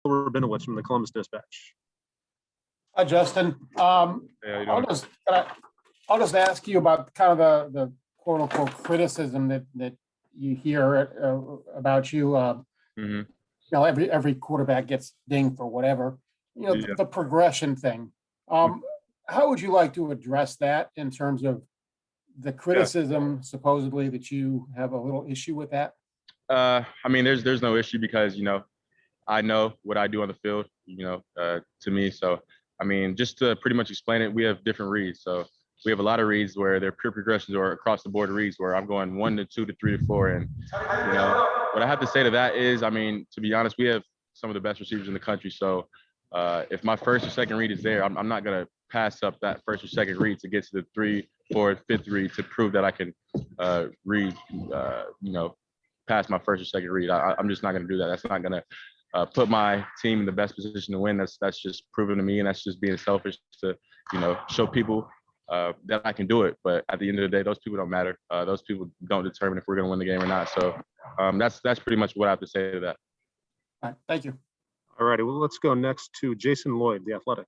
Rabinowitz from the Columbus Dispatch. Hi, Justin. Hey, I'll just ask you about kind of the quote unquote criticism that you hear about you. You know, every quarterback gets dinged for whatever. You know, the progression thing. How would you like to address that in terms of the criticism supposedly that you have a little issue with that? I mean, there's no issue because, you know, I know what I do on the field, you know, to me. So, I mean, just to pretty much explain it, we have different reads. So we have a lot of reads where they're pure progressions or across the board reads where I'm going 1 to 2 to 3 to 4. And, you know, what I have to say to that is, I mean, to be honest, we have some of the best receivers in the country. So if my first or second read is there, I'm not going to pass up that first or second read to get to the 3, 4, 5th read to prove that I can read, you know, past my first or second read. I'm just not going to do that. That's not going to put my team in the best position to win. That's just proven to me, and that's just being selfish to, you know, show people that I can do it. But at the end of the day, those people don't matter. Those people don't determine if we're going to win the game or not. So that's pretty much what I have to say to that. All right, thank you. All righty, well, let's go next to Jason Lloyd, The Athletic.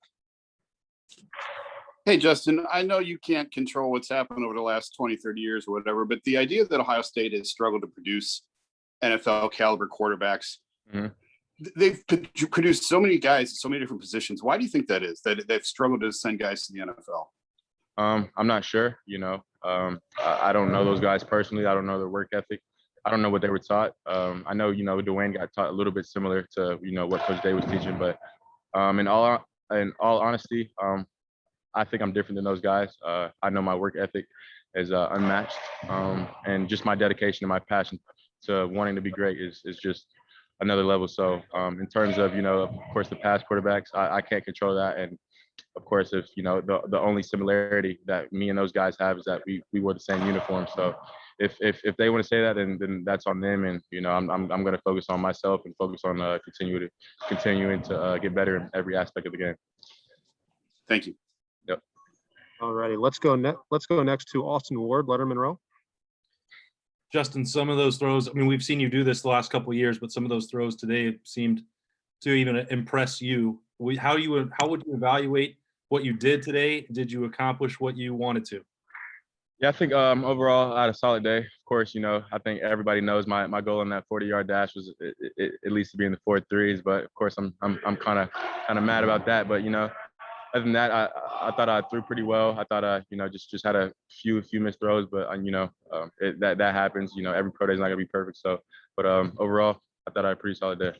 Hey, Justin, I know you can't control what's happened over the last 20, 30 years or whatever, but the idea that Ohio State has struggled to produce NFL caliber quarterbacks, they've produced so many guys in so many different positions. Why do you think that is, that they've struggled to send guys to the NFL? I'm not sure, you know. I don't know those guys personally. I don't know their work ethic. I don't know what they were taught. I know, you know, Dwayne got taught a little bit similar to, you know, what Coach Day was teaching, but in all honesty, I think I'm different than those guys. I know my work ethic is unmatched, and just my dedication and my passion to wanting to be great is just another level. So in terms of, you know, of course, the past quarterbacks, I can't control that. And of course, if, you know, the only similarity that me and those guys have is that we wore the same uniform. So if they want to say that, then that's on them. And, you know, I'm going to focus on myself and focus on continuing to get better in every aspect of the game. Thank you. Yep. All righty, let's go next to Austin Ward, Lettermen Row. Justin, some of those throws, I mean, we've seen you do this the last couple of years, but some of those throws today seemed to even impress you. How would you evaluate what you did today? Did you accomplish what you wanted to? Yeah, I think overall I had a solid day. Of course, you know, I think everybody knows my goal in that 40-yard dash was at least to be in the 4.3s. But of course, I'm kind of mad about that. But, you know, other than that, I thought I threw pretty well. I thought I, you know, just had a few missed throws, but you know, that happens. You know, every pro day is not gonna be perfect. So, but overall, I thought I had a pretty solid day.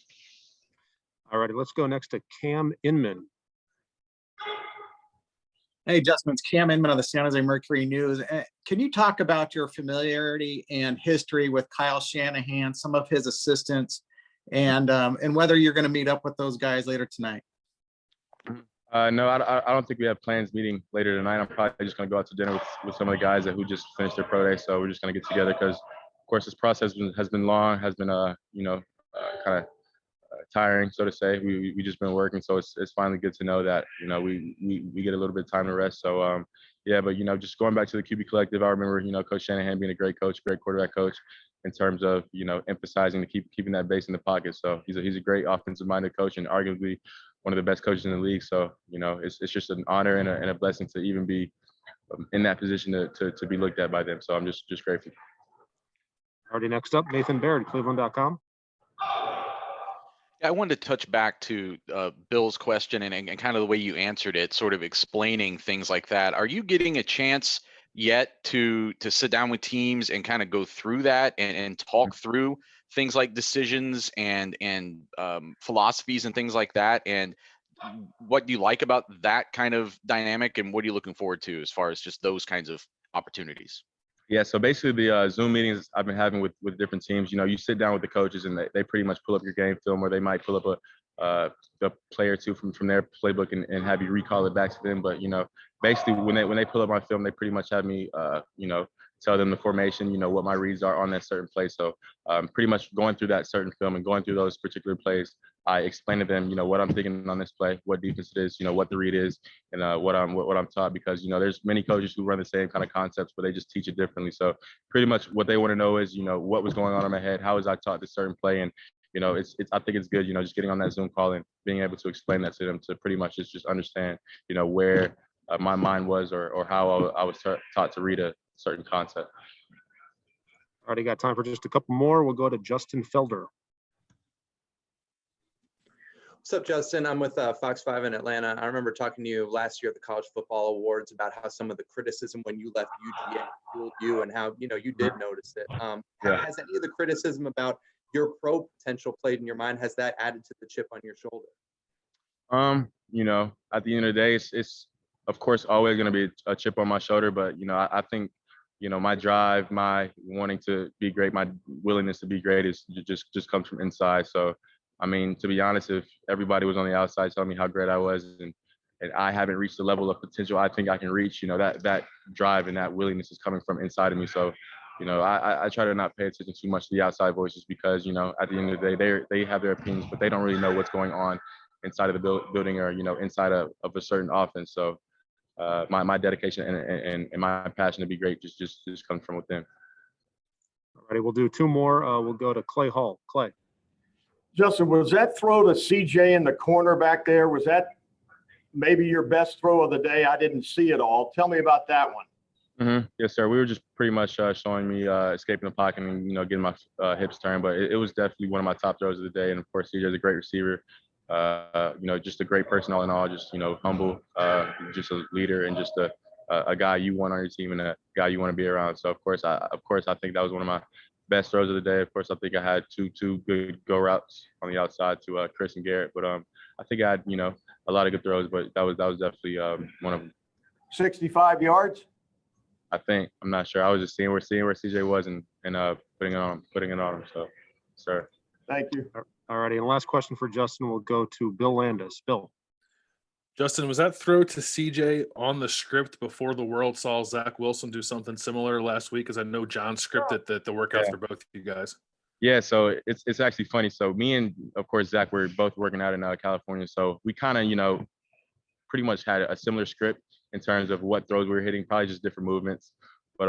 All righty, let's go next to Cam Inman. Hey, Justin, it's Cam Inman of the San Jose Mercury News. Can you talk about your familiarity and history with Kyle Shanahan, some of his assistants, and whether you're going to meet up with those guys later tonight? No, I don't think we have plans meeting later tonight. I'm probably just going to go out to dinner with some of the guys who just finished their pro day. So we're just going to get together because, of course, this process has been long, has been, you know, kind of tiring, so to say. We just been working. So it's finally good to know that, you know, we get a little bit of time to rest. So, yeah, but, you know, just going back to the QB collective, I remember, you know, Coach Shanahan being a great coach, great quarterback coach in terms of, you know, emphasizing to keeping that base in the pocket. So he's a great offensive-minded coach and arguably one of the best coaches in the league. So, you know, it's just an honor and a blessing to even be in that position to be looked at by them. So I'm just grateful. Already next up, Nathan Baird, Cleveland.com. I wanted to touch back to Bill's question and kind of the way you answered it, sort of explaining things like that. Are you getting a chance yet to sit down with teams and kind of go through that and talk through things like decisions and philosophies and things like that? And what do you like about that kind of dynamic, and what are you looking forward to as far as just those kinds of opportunities? Yeah, so basically the Zoom meetings I've been having with different teams, you know, you sit down with the coaches and they pretty much pull up your game film, or they might pull up a play or two from their playbook and have you recall it back to them. But, you know, basically when they pull up my film, they pretty much have me, you know, tell them the formation, you know, what my reads are on that certain play. So pretty much going through that certain film and going through those particular plays, I explain to them, you know, what I'm thinking on this play, what defense it is, you know, what the read is, and what I'm taught, because, you know, there's many coaches who run the same kind of concepts, but they just teach it differently. So pretty much what they want to know is, you know, what was going on in my head, how was I taught this certain play, and, I think it's good, just getting on that Zoom call and being able to explain that to them to pretty much just understand, where my mind was or how I was taught to read a certain concept. Already got time for just a couple more. We'll go to Justin Felder. What's up, Justin? I'm with Fox 5 in Atlanta. I remember talking to you last year at the College Football Awards about how some of the criticism when you left UGA fueled you and how, you did notice it. Yeah. Has any of the criticism about your pro potential played in your mind? Has that added to the chip on your shoulder? At the end of the day, it's of course always going to be a chip on my shoulder, but, I think, my drive, my wanting to be great, my willingness to be great is just comes from inside. So, I mean, to be honest, if everybody was on the outside telling me how great I was and I haven't reached the level of potential I think I can reach, that drive and that willingness is coming from inside of me. So, I try to not pay attention too much to the outside voices because, at the end of the day, they have their opinions, but they don't really know what's going on inside of the building or, inside of a certain offense. So my dedication and my passion to be great just comes from within. All righty, we'll do two more. We'll go to Clay Hall. Clay. Justin, was that throw to CJ in the corner back there, was that maybe your best throw of the day? I didn't see it all. Tell me about that one. Mm-hmm. Yes, sir. We were just pretty much showing me escaping the pocket and, getting my hips turned. But it was definitely one of my top throws of the day. And, of course, CJ is a great receiver, just a great person all in all, just, humble, just a leader and just a guy you want on your team and a guy you want to be around. So, of course, I think that was one of my best throws of the day. Of course, I think I had two good go routes on the outside to Chris and Garrett. But I think I had, a lot of good throws, but that was definitely one of them. 65 yards? I think. I'm not sure. I was just seeing where CJ was and putting it on him. So, sir. Thank you. All righty. And last question for Justin will go to Bill Landis. Bill. Justin, was that throw to CJ on the script before the world saw Zach Wilson do something similar last week? Because I know John scripted the workouts for both of you guys. Yeah, so it's actually funny. So me and, of course, Zach, we're both working out in California. So we kind of, pretty much had a similar script in terms of what throws we were hitting, probably just different movements. But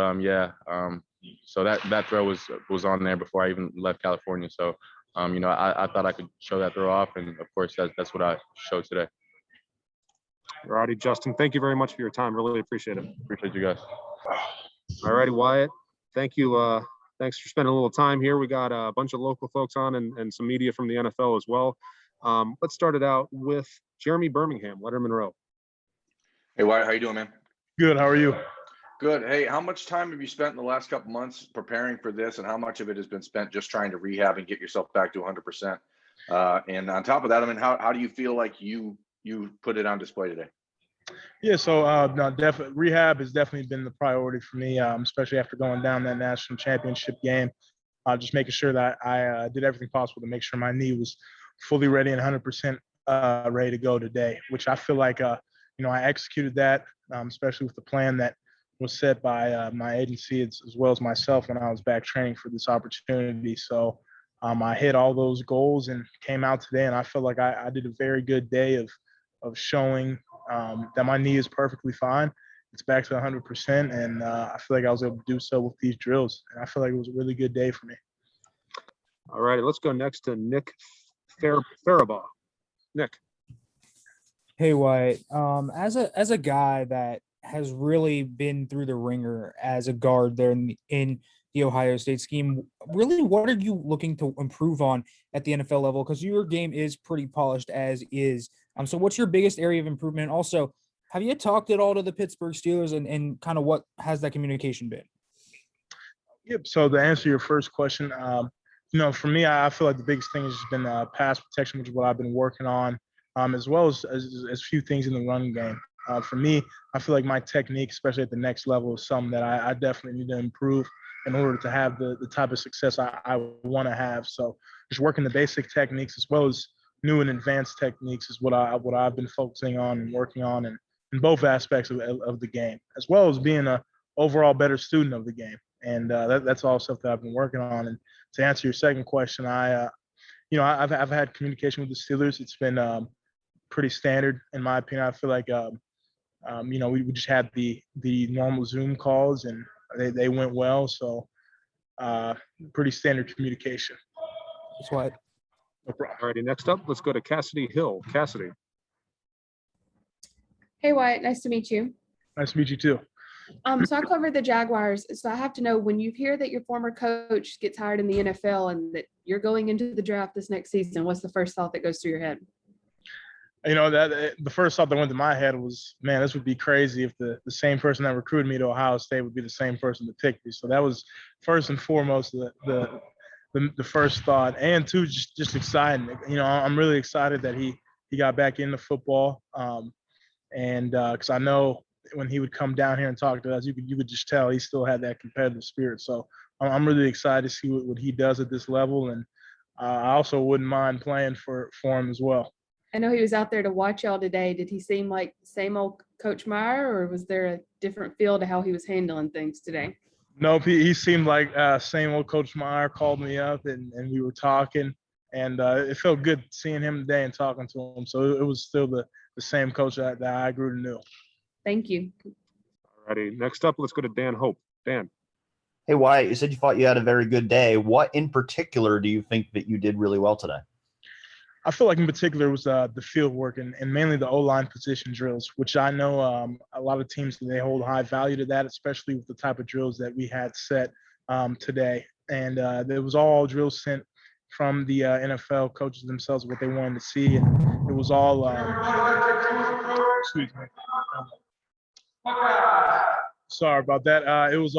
so that throw was on there before I even left California. So I thought I could show that throw off, and of course that's what I showed today. All righty, Justin. Thank you very much for your time. Really appreciate it. Appreciate you guys. All righty, Wyatt. Thank you. Thanks for spending a little time here. We got a bunch of local folks on and some media from the NFL as well. Let's start it out with Jeremy Birmingham, Lettermen Row. Hey, Wyatt, how you doing, man? Good. How are you? Good. Hey, how much time have you spent in the last couple months preparing for this, and how much of it has been spent just trying to rehab and get yourself back to 100%? And on top of that, I mean, how do you feel like you put it on display today? Yeah, so no, definitely rehab has definitely been the priority for me, especially after going down that national championship game. Just making sure that I did everything possible to make sure my knee was fully ready and 100% ready to go today, which I feel like I executed that, especially with the plan that was set by my agency as well as myself when I was back training for this opportunity. So I hit all those goals and came out today, and I feel like I did a very good day of showing that my knee is perfectly fine. It's back to 100%, and I feel like I was able to do so with these drills. And I feel like it was a really good day for me. All righty, let's go next to Nick Farabaugh. Nick. Hey, Wyatt. As a guy that has really been through the ringer as a guard there in the Ohio State scheme, really, what are you looking to improve on at the NFL level? Because your game is pretty polished as is. So what's your biggest area of improvement? Also, have you talked at all to the Pittsburgh Steelers and kind of what has that communication been? Yep. So to answer your first question, for me, I feel like the biggest thing has just been pass protection, which is what I've been working on, as well as a few things in the run game. For me, I feel like my technique, especially at the next level, is something that I definitely need to improve in order to have the type of success I want to have. So just working the basic techniques as well as new and advanced techniques is what I've been focusing on and working on in both aspects of the game, as well as being a overall better student of the game. And that's all stuff that I've been working on. And to answer your second question, I've had communication with the Steelers. It's been pretty standard in my opinion. I feel like we just had the normal Zoom calls and they went well. So pretty standard communication. That's what. No problem. All righty, next up, let's go to Cassidy Hill. Cassidy. Hey Wyatt, nice to meet you. Nice to meet you too. So I cover the Jaguars. So I have to know, when you hear that your former coach gets hired in the NFL and that you're going into the draft this next season, what's the first thought that goes through your head? You know, that the first thought that went to my head was, man, this would be crazy if the same person that recruited me to Ohio State would be the same person to pick me. So that was first and foremost the first thought. And two, just exciting. You know, I'm really excited that he got back into football. And because I know when he would come down here and talk to us, you could just tell he still had that competitive spirit. So I'm really excited to see what he does at this level. And I also wouldn't mind playing for him as well. I know he was out there to watch y'all today. Did he seem like the same old Coach Meyer, or was there a different feel to how he was handling things today? Nope, he seemed like same old Coach Meyer. Called me up and we were talking, and it felt good seeing him today and talking to him. So it was still the same coach that I grew to know. Thank you. All righty, next up, let's go to Dan Hope. Dan. Hey, Wyatt, you said you thought you had a very good day. What in particular do you think that you did really well today? I feel like in particular was the field work and mainly the O-line position drills, which I know a lot of teams, they hold high value to that, especially with the type of drills that we had set today. And there was all drills sent from the NFL coaches themselves, what they wanted to see. And it was all, excuse me. Sorry about that. It was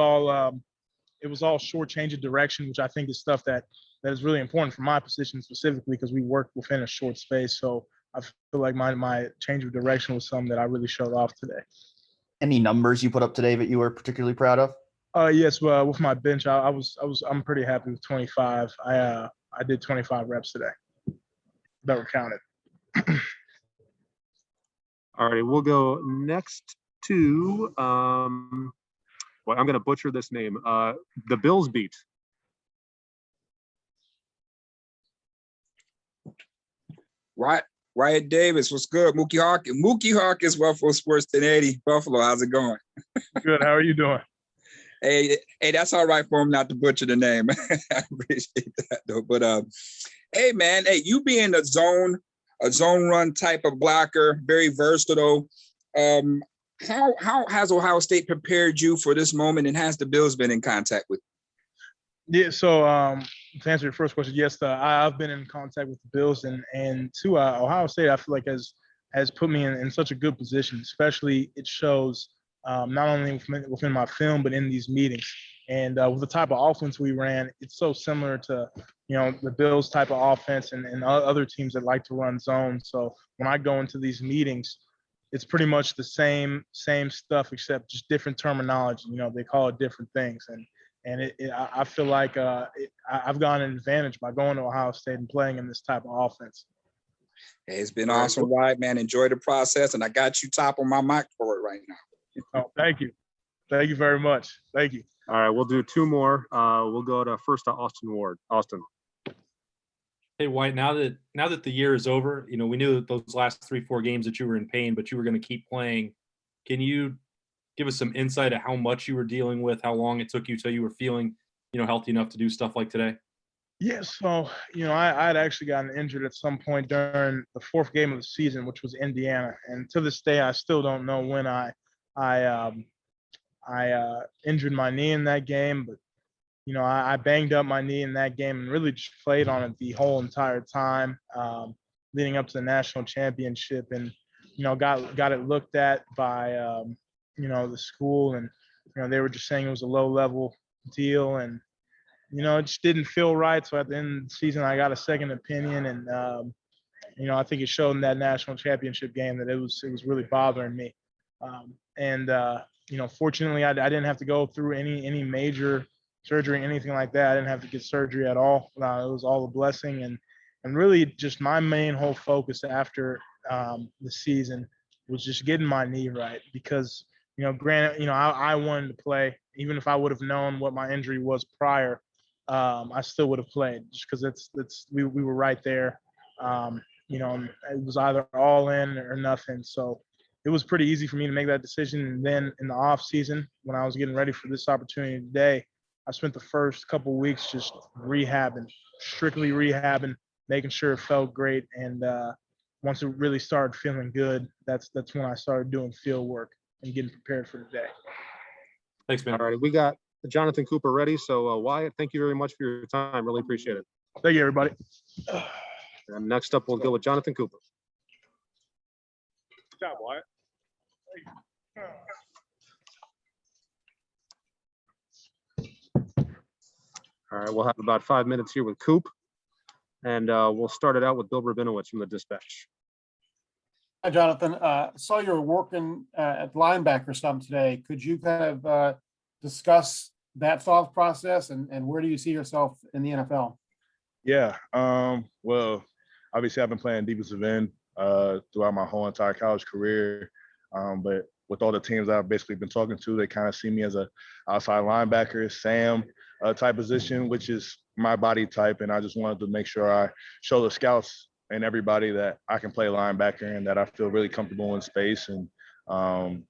all short change of direction, which I think is stuff that is really important for my position specifically, because we work within a short space. So I feel like my change of direction was something that I really showed off today. Any numbers you put up today that you were particularly proud of? Yes, with my bench, I'm pretty happy with 25. I did 25 reps today that were counted. All right, we'll go next to well, I'm going to butcher this name. The Bills beat. Wyatt Davis, what's good? Mookie Hawkins, Buffalo Sports 1080. Buffalo, how's it going? Good. How are you doing? Hey, that's all right for him not to butcher the name. I appreciate that though. But hey man, you being a zone run type of blocker, very versatile. How has Ohio State prepared you for this moment, and has the Bills been in contact with you? Yeah, so to answer your first question, yes, I've been in contact with the Bills, and to Ohio State, I feel like has put me in such a good position. Especially it shows not only within my film, but in these meetings. And with the type of offense we ran, it's so similar to the Bills type of offense and other teams that like to run zone. So when I go into these meetings, it's pretty much the same stuff, except just different terminology. They call it different things, and I feel like I've gotten an advantage by going to Ohio State and playing in this type of offense. Hey, it's been awesome, right, man? Enjoy the process, and I got you top on my mic for it right now. Oh, thank you very much. Thank you. All right, we'll do two more. We'll go to Austin Ward. Austin. Hey, White, now that the year is over, we knew that those last 3-4 games that you were in pain, but you were going to keep playing. Can you give us some insight of how much you were dealing with, how long it took you till you were feeling, healthy enough to do stuff like today? Yeah, so, I had actually gotten injured at some point during the fourth game of the season, which was Indiana. And to this day, I still don't know when I injured my knee in that game, but I banged up my knee in that game and really just played on it the whole entire time leading up to the national championship, and got it looked at by the school, and they were just saying it was a low level deal, and it just didn't feel right. So at the end of the season, I got a second opinion, and I think it showed in that national championship game that it was really bothering me, fortunately I didn't have to go through any major surgery, anything like that. I didn't have to get surgery at all. It was all a blessing, and really just my main whole focus after the season was just getting my knee right, because granted, I wanted to play. Even if I would have known what my injury was prior, I still would have played, just because we were right there. It was either all in or nothing. So it was pretty easy for me to make that decision. And then in the off season, when I was getting ready for this opportunity today, I spent the first couple of weeks just strictly rehabbing, making sure it felt great. And once it really started feeling good, that's when I started doing field work and getting prepared for the day. Thanks, man. All right, we got Jonathan Cooper ready. So Wyatt, thank you very much for your time. Really appreciate it. Thank you, everybody. And next up, we'll go with Jonathan Cooper. Good job, Wyatt. All right, we'll have about 5 minutes here with Coop. And we'll start it out with Bill Rabinowitz from the Dispatch. Hi, Jonathan. Saw you were working at linebacker some today. Could you kind of discuss that thought process and where do you see yourself in the NFL? Yeah. Well, obviously I've been playing defensive end throughout my whole entire college career. But with all the teams I've basically been talking to, they kind of see me as a outside linebacker, Sam type position, which is my body type. And I just wanted to make sure I show the scouts and everybody that I can play linebacker and that I feel really comfortable in space and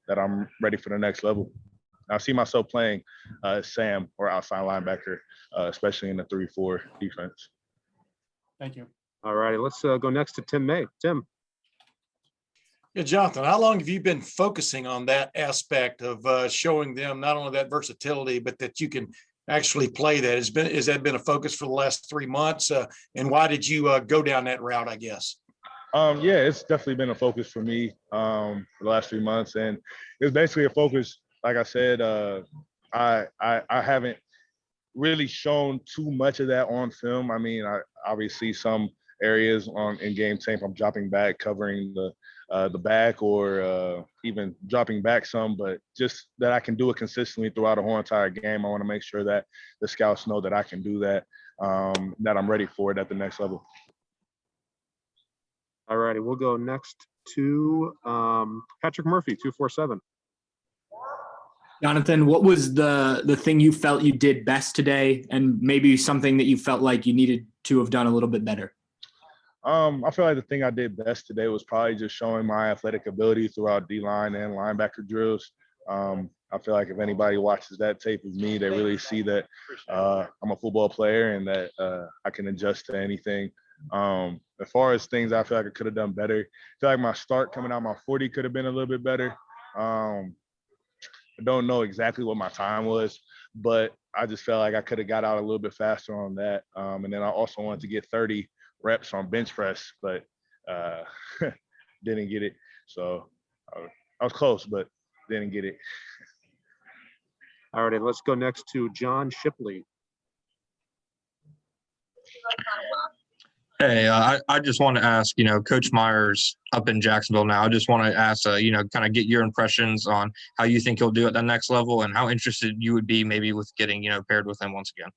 that I'm ready for the next level. I see myself playing Sam or outside linebacker, especially in the 3-4 defense. Thank you. All righty, let's go next to Tim May. Tim. Yeah, Jonathan, how long have you been focusing on that aspect of showing them not only that versatility, but that you can actually play that? Has that been a focus for the last 3 months? And why did you go down that route, I guess? Yeah, it's definitely been a focus for me for the last 3 months. And it's basically a focus, like I said, I haven't really shown too much of that on film. I mean, I obviously some areas in game tape, I'm dropping back, covering the back or even dropping back some, but just that I can do it consistently throughout the whole entire game. I want to make sure that the scouts know that I can do that, that I'm ready for it at the next level. All righty, we'll go next to Patrick Murphy, 247. Jonathan, what was the thing you felt you did best today, and maybe something that you felt like you needed to have done a little bit better? I feel like the thing I did best today was probably just showing my athletic ability throughout D-line and linebacker drills. I feel like if anybody watches that tape of me, they really see that I'm a football player and that I can adjust to anything. As far as things I feel like I could have done better, I feel like my start coming out my 40 could have been a little bit better. I don't know exactly what my time was, but I just felt like I could have got out a little bit faster on that. And then I also wanted to get 30 reps on bench press, but didn't get it. So I was close, but didn't get it. All righty, let's go next to John Shipley. Hey, I just want to ask, Coach Myers up in Jacksonville now. I just want to ask, kind of get your impressions on how you think he'll do at that next level and how interested you would be maybe with getting, paired with him once again.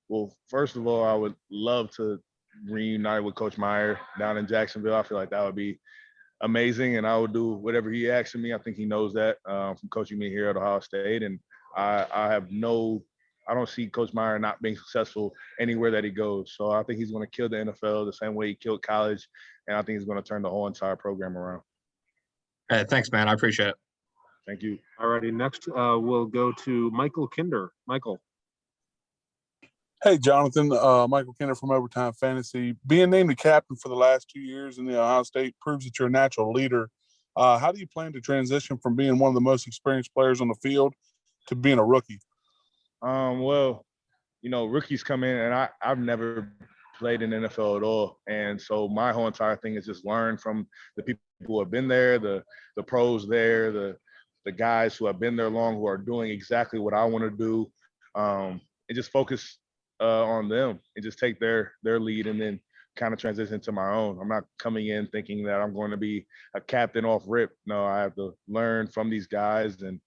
Well, first of all, I would love to reunite with Coach Meyer down in Jacksonville. I feel like that would be amazing, and I would do whatever he asks of me. I think he knows that from coaching me here at Ohio State, and I don't see Coach Meyer not being successful anywhere that he goes. So I think he's going to kill the NFL the same way he killed college, and I think he's going to turn the whole entire program around. Hey, thanks, man. I appreciate it. Thank you. All righty, next we'll go to Michael Kinder. Michael. Hey, Jonathan, Michael Kinder from Overtime Fantasy. Being named the captain for the last 2 years in the Ohio State proves that you're a natural leader. How do you plan to transition from being one of the most experienced players on the field to being a rookie? Well, rookies come in, and I've never played in the NFL at all. And so my whole entire thing is just learn from the people who have been there, the pros there, the guys who have been there long, who are doing exactly what I want to do, and just focus on them and just take their lead and then kind of transition to my own. I'm not coming in thinking that I'm going to be a captain off rip. No, I have to learn from these guys and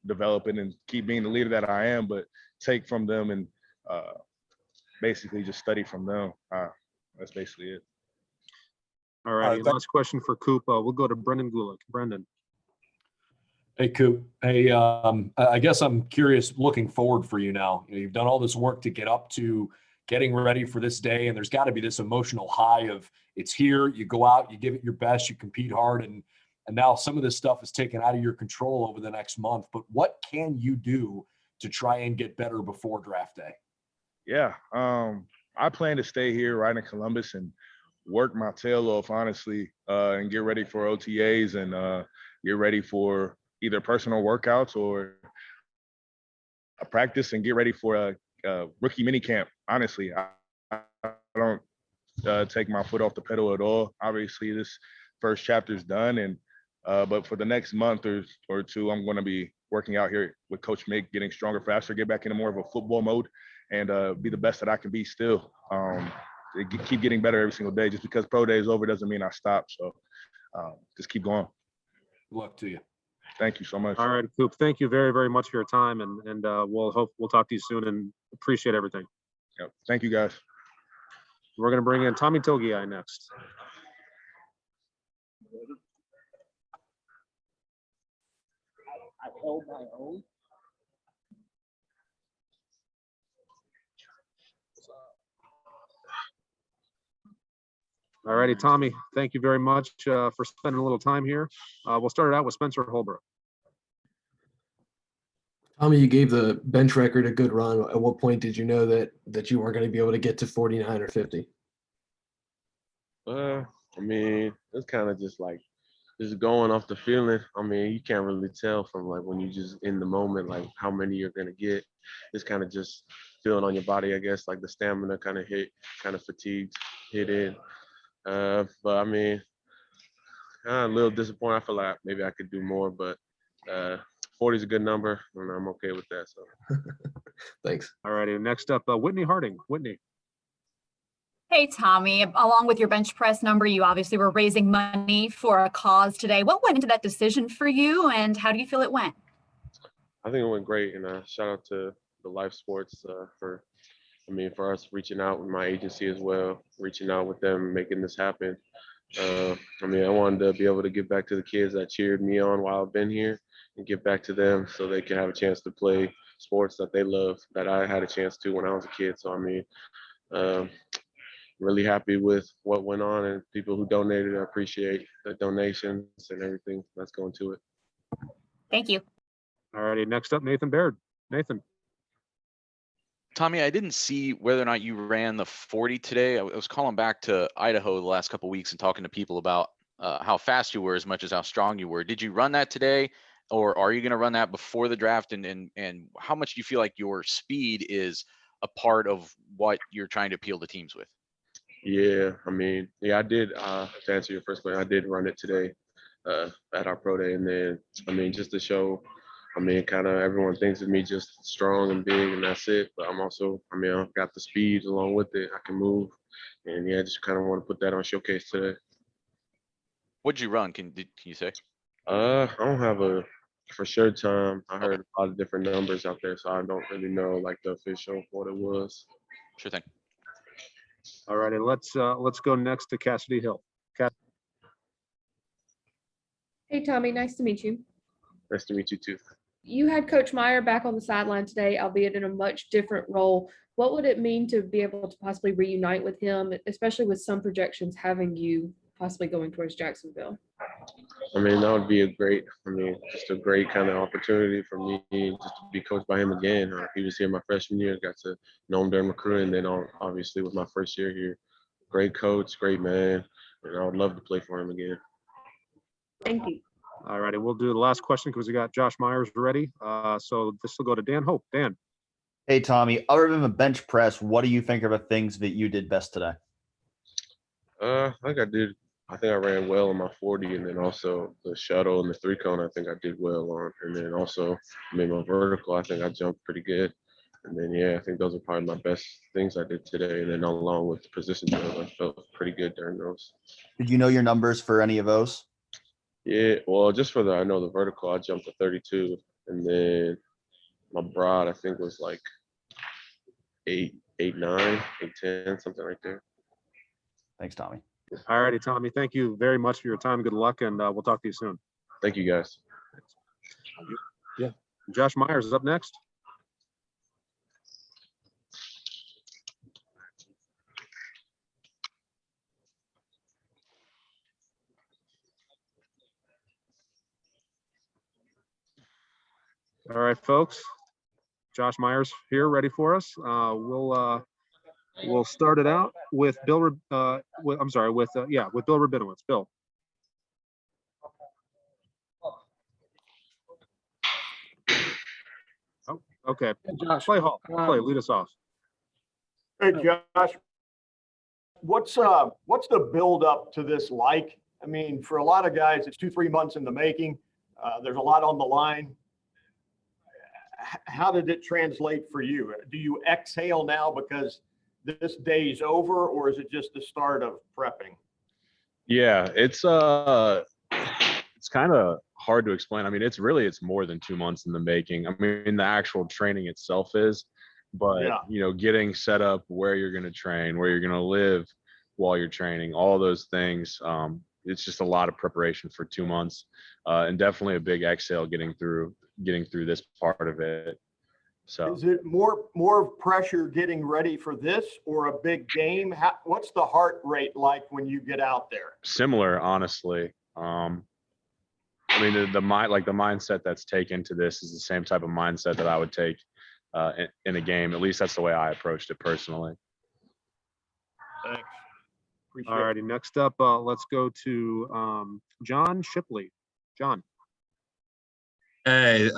develop it and keep being the leader that I am, but take from them and basically just study from them. That's basically it. All right, last question for Coop. We'll go to Brendan Goulet. Brendan. Hey, Coop. Hey, I guess I'm curious looking forward for you now. You've done all this work to get up to getting ready for this day, and there's got to be this emotional high of it's here, you go out, you give it your best, you compete hard, and now some of this stuff is taken out of your control over the next month. But what can you do to try and get better before draft day? Yeah, I'm I plan to stay here right in Columbus and work my tail off, honestly, and get ready for OTAs and get ready for either personal workouts or a practice and get ready for a rookie mini camp. Honestly, I don't take my foot off the pedal at all. Obviously, this first chapter is done, and but for the next month or two, I'm going to be working out here with Coach Mick, getting stronger, faster, get back into more of a football mode, and be the best that I can be still. Keep getting better every single day. Just because pro day is over doesn't mean I stop. So just keep going. Good luck to you. Thank you so much. All right, Coop. Thank you very, very much for your time, and we'll talk to you soon and appreciate everything. Yep. Thank you, guys. We're going to bring in Tommy Togiai next. I held my own. All righty, Tommy, thank you very much for spending a little time here. We'll start it out with Spencer Holbrook. Tommy, you gave the bench record a good run. At what point did you know that you weren't going to be able to get to 49 or 50? I mean, it's kind of just like just going off the feeling. I mean, you can't really tell from like when you just in the moment, like how many you're gonna get. It's kind of just feeling on your body, I guess, like the stamina kind of hit, kind of fatigued, hit in. But I mean, a little disappointed. I feel like maybe I could do more, but 40 is a good number, and I'm okay with that. So, thanks. All righty, next up, Whitney Harding. Whitney. Hey, Tommy, along with your bench press number, you obviously were raising money for a cause today. What went into that decision for you, and how do you feel it went? I think it went great, and shout out to the Life Sports for us reaching out with my agency as well, reaching out with them, making this happen. I wanted to be able to give back to the kids that cheered me on while I've been here and give back to them so they can have a chance to play sports that they love, that I had a chance to when I was a kid. So, really happy with what went on and people who donated. I appreciate the donations and everything that's going to it. Thank you. All righty, next up, Nathan Baird. Nathan. Tommy, I didn't see whether or not you ran the 40 today. I was calling back to Idaho the last couple of weeks and talking to people about how fast you were as much as how strong you were. Did you run that today, or are you going to run that before the draft? And how much do you feel like your speed is a part of what you're trying to appeal to teams with? Yeah, I did. To answer your first question, I did run it today at our pro day, and then just to show. Kind of everyone thinks of me just strong and big, and that's it. But I'm also, I've got the speed along with it. I can move, and just kind of want to put that on showcase today. What'd you run? Can you say? I don't have a for sure time. I heard a lot of different numbers out there, so I don't really know like the official what it was. Sure thing. All righty, let's go next to Cassidy Hill. Hey, Tommy, nice to meet you. Nice to meet you too. You had Coach Meyer back on the sideline today, albeit in a much different role. What would it mean to be able to possibly reunite with him, especially with some projections having you possibly going towards Jacksonville? That would be just a great kind of opportunity for me just to be coached by him again. He was here my freshman year, got to know him during recruiting, and then obviously with my first year here. Great coach, great man, and I would love to play for him again. Thank you. All righty, we'll do the last question because we got Josh Myers ready. So this will go to Dan Hope. Dan. Hey, Tommy, other than the bench press, what do you think are the things that you did best today? I think I ran well on my 40, and then also the shuttle and the 3-cone, I think I did well on. And then also, my vertical, I think I jumped pretty good. And then, I think those are probably my best things I did today. And then along with the position drills, I felt pretty good during those. Did you know your numbers for any of those? Yeah, well, just for I know the vertical, I jumped to 32. And then my broad, I think was like 8'9", 8'10", something right there. Thanks, Tommy. All righty, Tommy. Thank you very much for your time. Good luck, and we'll talk to you soon. Thank you, guys. Yeah. Josh Myers is up next. All right, folks. Josh Myers here, ready for us. We'll We'll start it out with Bill. I'm sorry, with Bill Rabinowitz. Bill. Oh, okay. Josh. Play Hall. Play. Lead us off. Hey, Josh. What's the build up to this like? I mean, for a lot of guys, it's 2-3 months in the making. There's a lot on the line. How did it translate for you? Do you exhale now because this day's over, or is it just the start of prepping? Yeah, it's kind of hard to explain. I mean, it's more than 2 months in the making. I mean, the actual training itself is, but Yeah. getting set up where you're going to train, where you're going to live while you're training, all those things. It's just a lot of preparation for 2 months, and definitely a big exhale getting through this part of it. So is it more pressure getting ready for this or a big game? What's the heart rate like when you get out there? similar, honestly. I mean, the mindset that's taken to this is the same type of mindset that I would take in a game. At least that's the way I approached it personally. Thanks. All righty. Next up, let's go to John Shipley. John. Hey,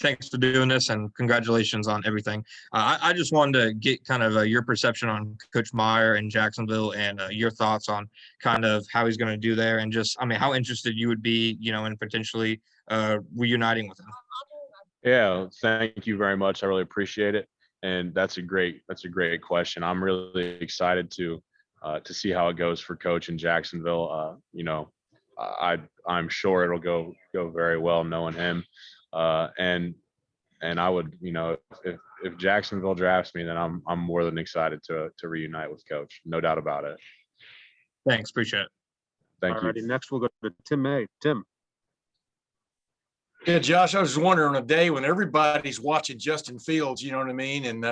thanks for doing this and congratulations on everything. I just wanted to get kind of your perception on Coach Meyer in Jacksonville and your thoughts on kind of how he's going to do there, and just, I mean, how interested you would be, in potentially reuniting with him. Yeah, thank you very much. I really appreciate it. And that's a great question. I'm really excited to see how it goes for Coach in Jacksonville. I'm sure it'll go very well knowing him. And I would, if Jacksonville drafts me, then I'm more than excited to reunite with Coach. No doubt about it. Thanks, appreciate it. Thank you. Alrighty, next we'll go to Tim May. Tim. Yeah, Josh, I was just wondering, on a day when everybody's watching Justin Fields, you know what I mean? And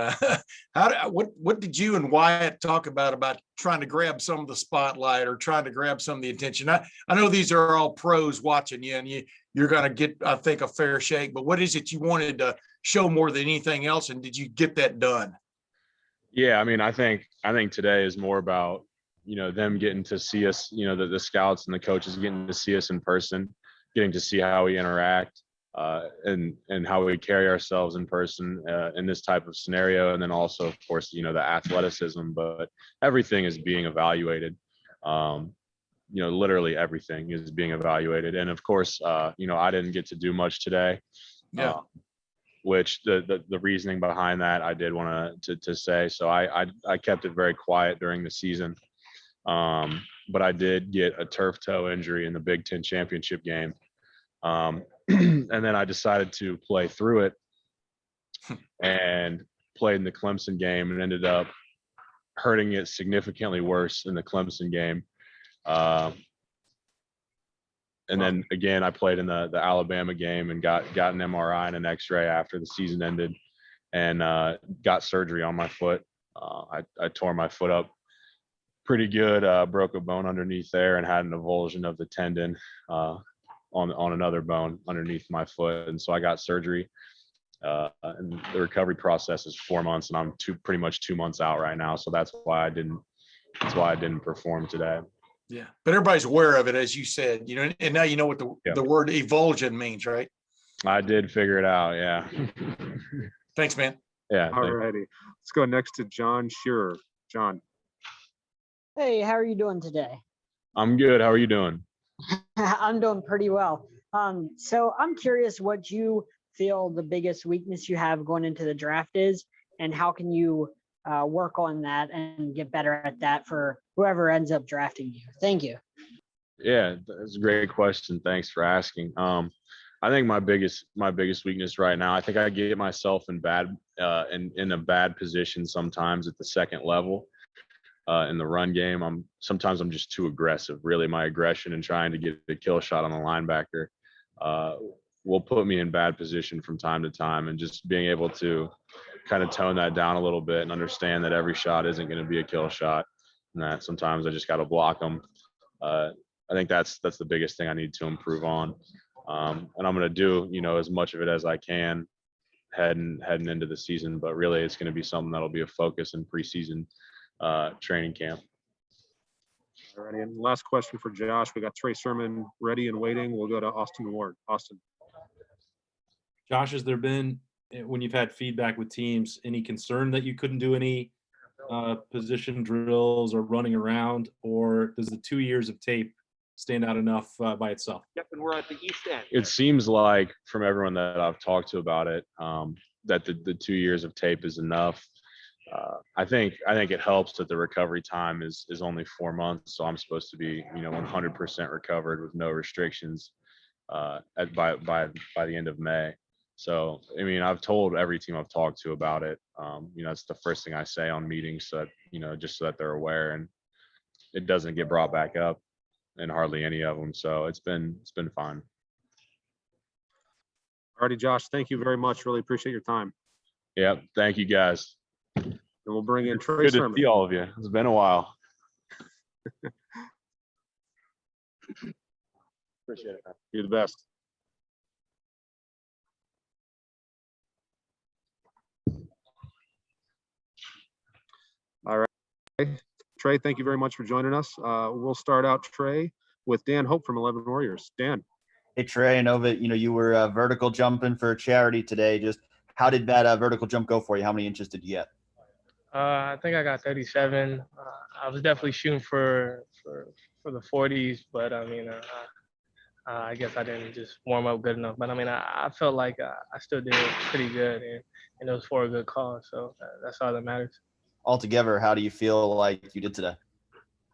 what did you and Wyatt talk about trying to grab some of the spotlight or trying to grab some of the attention? I know these are all pros watching you, and you're going to get, I think, a fair shake, but what is it you wanted to show more than anything else, and did you get that done? Yeah, I mean, I think today is more about, them getting to see us, the scouts and the coaches getting to see us in person, getting to see how we interact, and how we carry ourselves in person in this type of scenario. And then also, of course, the athleticism, but everything is being evaluated. Literally everything is being evaluated. And of course, I didn't get to do much today. Yeah. Which the reasoning behind that I did want to say. So I kept it very quiet during the season. But I did get a turf toe injury in the Big Ten championship game. And then I decided to play through it and played in the Clemson game and ended up hurting it significantly worse in the Clemson game. And then again, I played in the Alabama game and got an MRI and an X-ray after the season ended, and got surgery on my foot. I tore my foot up pretty good, broke a bone underneath there and had an avulsion of the tendon on another bone underneath my foot. And so I got surgery, and the recovery process is 4 months, and I'm pretty much 2 months out right now. So that's why I didn't perform today. Yeah, but everybody's aware of it, as you said, and now you know what the word evulsion means, right? I did figure it out. Yeah. Thanks, man. Yeah. All righty. Let's go next to John Shearer. John. Hey, how are you doing today? I'm good. How are you doing? I'm doing pretty well. So I'm curious what you feel the biggest weakness you have going into the draft is, and how can you work on that and get better at that for whoever ends up drafting you. Thank you. Yeah, that's a great question. Thanks for asking. I think my biggest weakness right now, I think I get myself in a bad position sometimes at the second level. In the run game, sometimes I'm just too aggressive. Really, my aggression and trying to get a kill shot on a linebacker will put me in bad position from time to time, and just being able to kind of tone that down a little bit and understand that every shot isn't going to be a kill shot, and that sometimes I just got to block them. I think that's the biggest thing I need to improve on, and I'm going to do as much of it as I can heading into the season. But really, it's going to be something that'll be a focus in preseason training camp. All righty, and last question for Josh. We got Trey Sermon ready and waiting. We'll go to Austin Ward. Austin. Josh, has there been, when you've had feedback with teams, any concern that you couldn't do any position drills or running around, or does the 2 years of tape stand out enough by itself? Yep, and we're at the east end. It seems like from everyone that I've talked to about it, that the 2 years of tape is enough. I think it helps that the recovery time is only 4 months, so I'm supposed to be 100% recovered with no restrictions by the end of May. So I mean, I've told every team I've talked to about it. It's the first thing I say on meetings, so that, just so that they're aware, and it doesn't get brought back up in hardly any of them. So it's been fine. Alrighty, Josh, thank you very much. Really appreciate your time. Yep, thank you guys. And we'll bring in Trey Good to Sermon. see all of you. It's been a while. Appreciate it, man. You're the best. All right, Trey, thank you very much for joining us. We'll start out, Trey, with Dan Hope from 11 Warriors. Dan. Hey Trey, I know that you were vertical jumping for charity today. Just how did that vertical jump go for you? How many inches did you get? I think I got 37. I was definitely shooting for the 40s, but I mean, I guess I didn't just warm up good enough. But I mean, I felt like I still did pretty good, and it was for a good cause. So that's all that matters. Altogether, how do you feel like you did today?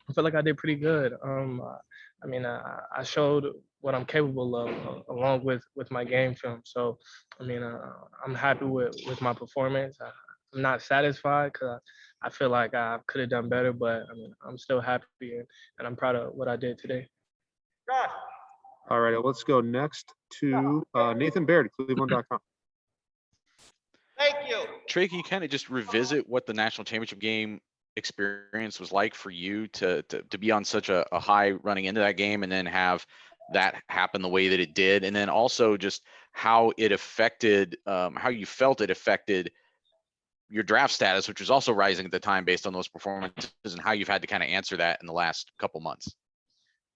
I feel like I did pretty good. I mean, I showed what I'm capable of along with my game film. So, I mean, I'm happy with my performance. I'm not satisfied because I feel like I could have done better, but I mean, I'm still happy and I'm proud of what I did today. All right, let's go next to Nathan Baird, Cleveland.com. Thank you. Trey, can you kind of just revisit what the national championship game experience was like for you to be on such a high running into that game and then have that happen the way that it did, and then also just how it affected, how you felt it affected your draft status, which was also rising at the time based on those performances, and how you've had to kind of answer that in the last couple months?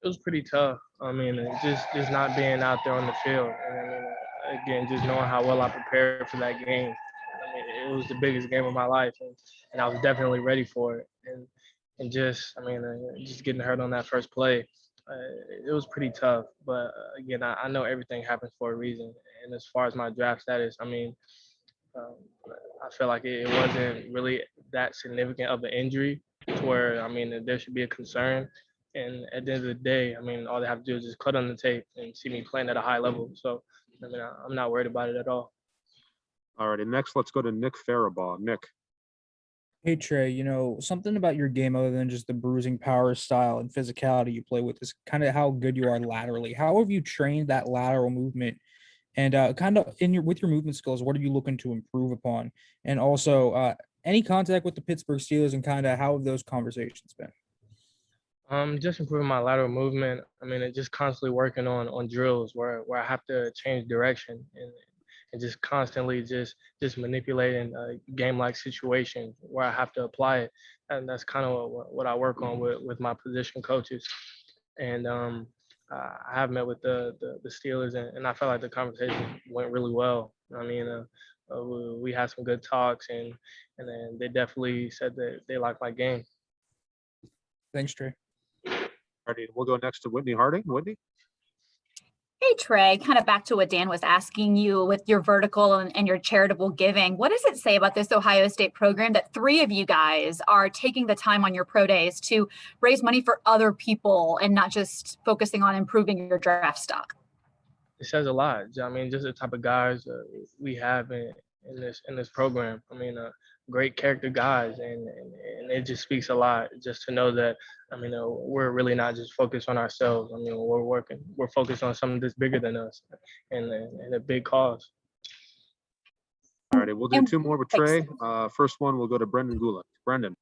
It was pretty tough. I mean, just not being out there on the field, and I mean, again, just knowing how well I prepared for that game. I mean, it was the biggest game of my life, and I was definitely ready for it. And just, I mean, just getting hurt on that first play, it was pretty tough. But again, I know everything happens for a reason. And as far as my draft status, I mean, I feel like it wasn't really that significant of an injury to where, I mean, there should be a concern. And at the end of the day, I mean, all they have to do is just cut on the tape and see me playing at a high level. So, I mean, I'm not worried about it at all. All right, and next, let's go to Nick Farabaugh. Nick. Hey, Trey, something about your game other than just the bruising power style and physicality you play with is kind of how good you are laterally. How have you trained that lateral movement? And kind of with your movement skills, what are you looking to improve upon? And also, any contact with the Pittsburgh Steelers and kind of how have those conversations been? Just improving my lateral movement. I mean, it's just constantly working on drills where I have to change direction and just constantly just manipulating game-like situations where I have to apply it. And that's kind of what I work on with my position coaches. And I have met with the Steelers, and I felt like the conversation went really well. I mean, we had some good talks, and then they definitely said that they like my game. Thanks, Trey. Alrighty, we'll go next to Whitney Harding. Whitney. Hey, Trey, kind of back to what Dan was asking you with your vertical and your charitable giving. What does it say about this Ohio State program that 3 of you guys are taking the time on your pro days to raise money for other people and not just focusing on improving your draft stock? It says a lot. I mean, just the type of guys we have in this program. I mean, great character guys, and it just speaks a lot just to know that, I mean, we're really not just focused on ourselves. I mean, we're focused on something that's bigger than us and a big cause. All right, we'll do 2 more with Trey. First one, we'll go to Brendan Goulet. Brendan.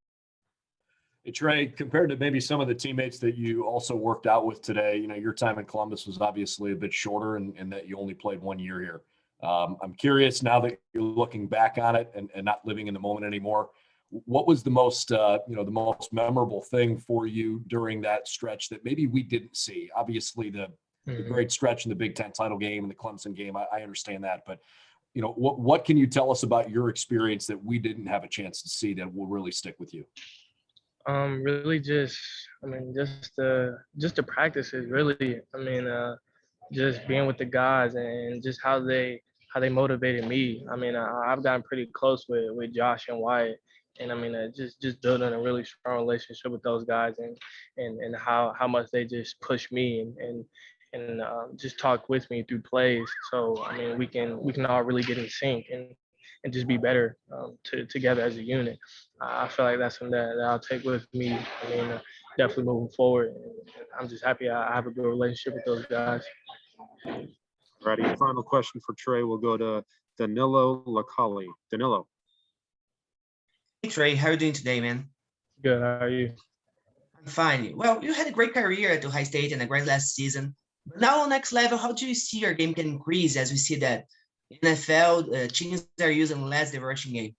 Hey, Trey, compared to maybe some of the teammates that you also worked out with today, your time in Columbus was obviously a bit shorter and that you only played 1 year here. I'm curious now that you're looking back on it and not living in the moment anymore, what was the most, the most memorable thing for you during that stretch that maybe we didn't see? Obviously, the great stretch in the Big Ten title game and the Clemson game, I understand that, but what can you tell us about your experience that we didn't have a chance to see that will really stick with you? Really just the practices, really. Just being with the guys and just how they motivated me. I've gotten pretty close with Josh and Wyatt, and just building a really strong relationship with those guys, and how much they just push me and just talk with me through plays. So we can all really get in sync and just be better together as a unit. I feel like that's something that I'll take with me. Definitely moving forward. I'm just happy I have a good relationship with those guys. Righty, final question for Trey. We'll go to Danilo Lacali. Danilo. Hey Trey, how are you doing today, man? Good, how are you? I'm fine. Well, you had a great career at Ohio State and a great last season. But now, next level, how do you see your game can increase as we see that NFL teams are using less diversion game?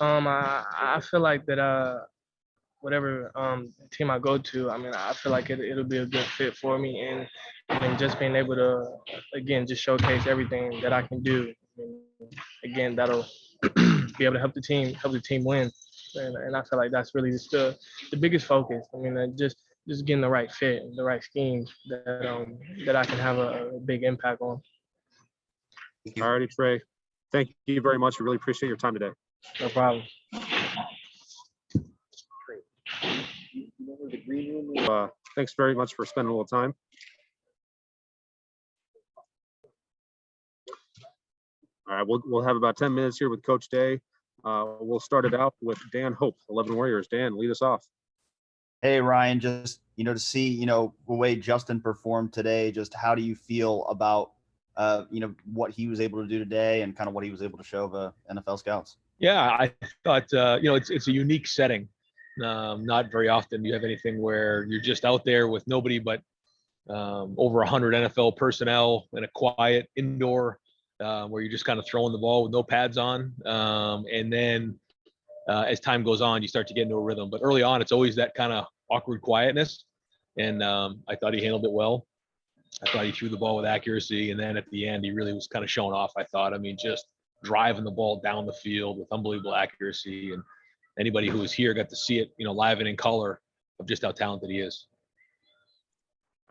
I feel like that whatever team I go to, I feel like it'll be a good fit for me, and just being able to again just showcase everything that I can do. Again, that'll be able to help the team win, and I feel like that's really just the biggest focus. Just getting the right fit, the right scheme that I can have a big impact on. All righty, Trey. Thank you very much. We really appreciate your time today. No problem. Thanks very much for spending a little time. All right, we'll have about 10 minutes here with Coach Day. We'll start it out with Dan Hope, 11 Warriors. Dan, lead us off. Hey, Ryan, just, to see, the way Justin performed today, just how do you feel about, what he was able to do today and kind of what he was able to show the NFL scouts? Yeah, I thought, it's a unique setting. Not very often do you have anything where you're just out there with nobody but over 100 NFL personnel in a quiet indoor where you're just kind of throwing the ball with no pads on. And then as time goes on, you start to get into a rhythm. But early on, it's always that kind of awkward quietness. And I thought he handled it well. I thought he threw the ball with accuracy. And then at the end, he really was kind of showing off, I thought. just driving the ball down the field with unbelievable accuracy. And anybody who was here got to see it, live and in color of just how talented he is.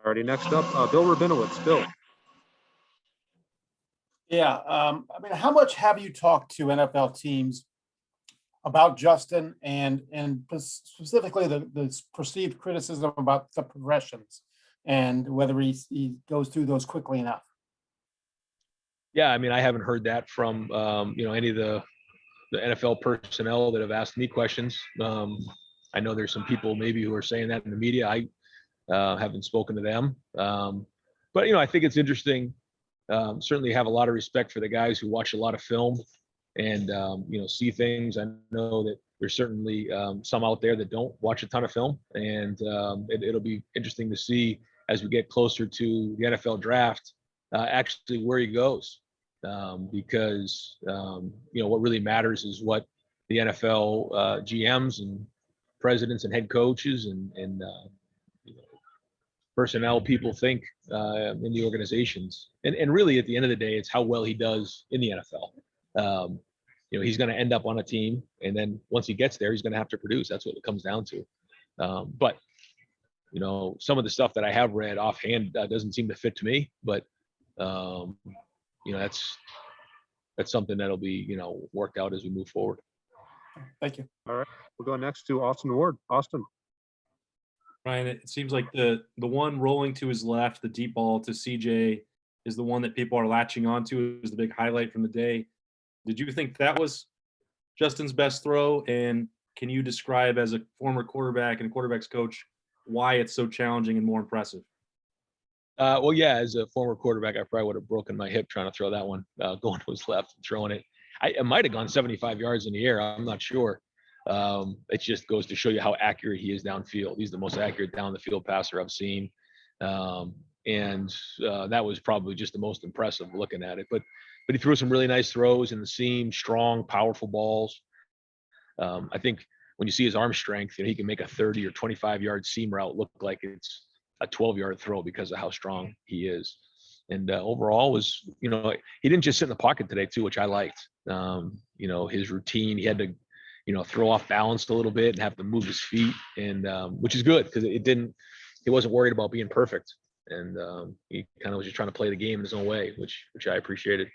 Alrighty, next up, Bill Rabinowitz. Bill. Yeah, how much have you talked to NFL teams about Justin and specifically the perceived criticism about the progressions and whether he goes through those quickly enough? Yeah, I haven't heard that from any of the NFL personnel that have asked me questions. I know there's some people maybe who are saying that in the media. I haven't spoken to them. But I think it's interesting. Certainly have a lot of respect for the guys who watch a lot of film and see things. I know that there's certainly some out there that don't watch a ton of film, and it'll be interesting to see as we get closer to the NFL draft actually where he goes. Because what really matters is what the NFL GMs and presidents and head coaches and personnel people think in the organizations. And really, at the end of the day, it's how well he does in the NFL. He's going to end up on a team, and then once he gets there, he's going to have to produce. That's what it comes down to. But some of the stuff that I have read offhand doesn't seem to fit to me. But that's something that'll be worked out as we move forward. Thank you. All right, we'll go next to Austin Ward. Austin. Ryan, it seems like the one rolling to his left, the deep ball to CJ, is the one that people are latching onto as the big highlight from the day. Did you think that was Justin's best throw? And can you describe, as a former quarterback and quarterback's coach, why it's so challenging and more impressive? Well, yeah, as a former quarterback, I probably would have broken my hip trying to throw that one, going to his left and throwing it. It might have gone 75 yards in the air. I'm not sure. It just goes to show you how accurate he is downfield. He's the most accurate down the field passer I've seen. And that was probably just the most impressive looking at it. But he threw some really nice throws in the seam, strong, powerful balls. I think when you see his arm strength, he can make a 30 or 25-yard seam route look like it's a 12-yard throw because of how strong he is. And overall was, he didn't just sit in the pocket today too, which I liked. His routine, he had to, throw off balance a little bit and have to move his feet, and which is good because he wasn't worried about being perfect. And he kind of was just trying to play the game in his own way, which I appreciated.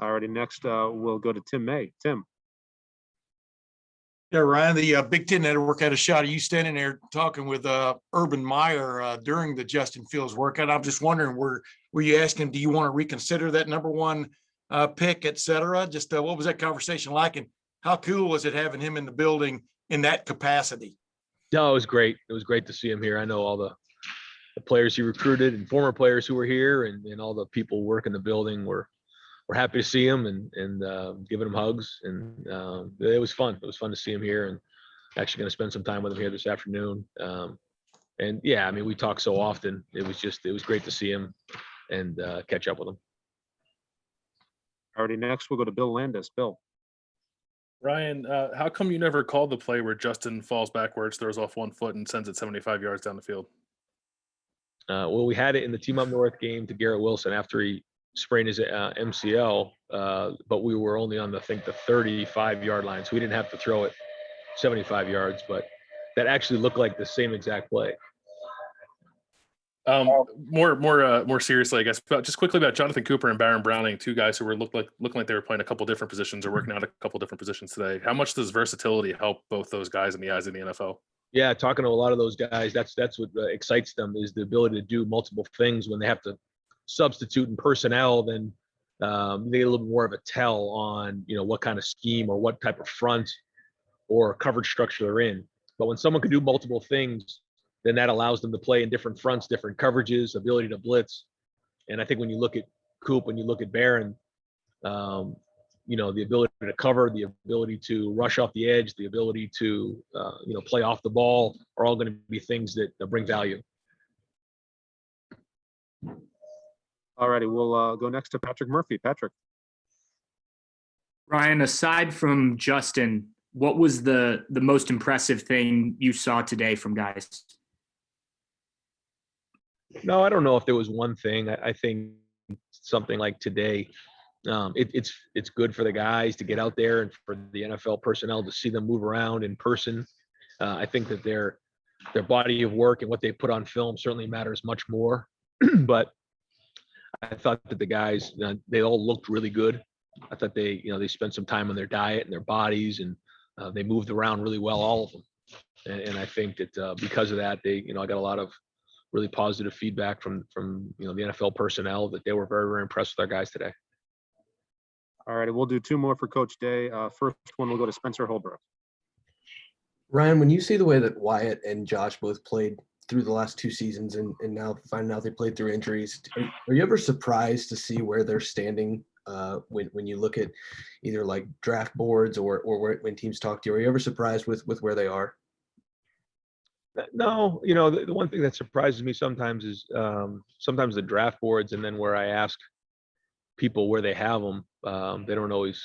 Alrighty, next we'll go to Tim May. Tim. Yeah, Ryan, the Big Ten Network had a shot of you standing there talking with Urban Meyer during the Justin Fields workout. I'm just wondering, were you asking, do you want to reconsider that number one pick, et cetera? Just what was that conversation like, and how cool was it having him in the building in that capacity? No, it was great. It was great to see him here. I know all the players he recruited and former players who were here, and all the people working the building were happy to see him and giving him hugs. And it was fun. It was fun to see him here, and actually going to spend some time with him here this afternoon. And yeah, I mean, we talk so often. It was great to see him and catch up with him. Alrighty, next we'll go to Bill Landis. Bill. Ryan, how come you never called the play where Justin falls backwards, throws off 1 foot, and sends it 75 yards down the field? Well, we had it in the Team Up North game to Garrett Wilson after he sprained his MCL, but we were only on I think the 35-yard line, so we didn't have to throw it 75 yards, but that actually looked like the same exact play. More seriously, I guess, just quickly about Jonathan Cooper and Baron Browning, two guys who were looking like they were playing a couple different positions or working out a couple different positions today. How much does versatility help both those guys in the eyes of the NFL? Yeah, talking to a lot of those guys, that's what excites them, is the ability to do multiple things. When they have to substitute in personnel, then they get a little more of a tell on what kind of scheme or what type of front or coverage structure they're in. But when someone can do multiple things, then that allows them to play in different fronts, different coverages, ability to blitz. And I think when you look at Coop, when you look at Barron, the ability to cover, the ability to rush off the edge, the ability to play off the ball are all going to be things that bring value. All righty, we'll go next to Patrick Murphy. Patrick. Ryan, aside from Justin, what was the most impressive thing you saw today from guys? No, I don't know if there was one thing. I think something like today, it's good for the guys to get out there and for the NFL personnel to see them move around in person. I think that their body of work and what they put on film certainly matters much more. But I thought that the guys, they all looked really good. I thought they spent some time on their diet and their bodies, and they moved around really well, all of them. And I think that because of that, I got a lot of really positive feedback from the NFL personnel that they were very, very impressed with our guys today. All right, we'll do two more for Coach Day. First one, we'll go to Spencer Holbrook. Ryan, when you see the way that Wyatt and Josh both played through the last two seasons and now finding out they played through injuries, are you ever surprised to see where they're standing when you look at either like draft boards or when teams talk to you? Are you ever surprised with where they are? No, the one thing that surprises me sometimes is sometimes the draft boards, and then where I ask people where they have them, they don't always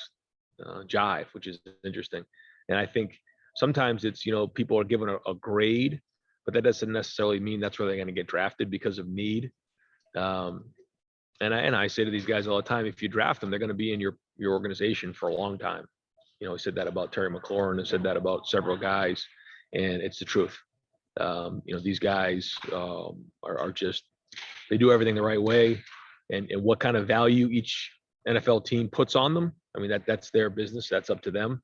jive, which is interesting. And I think sometimes it's, people are given a grade, but that doesn't necessarily mean that's where they're going to get drafted because of need. And I say to these guys all the time, if you draft them, they're going to be in your organization for a long time. I said that about Terry McLaurin. I said that about several guys, and it's the truth. These guys are just, they do everything the right way, and what kind of value each NFL team puts on them, I mean, that's their business. That's up to them.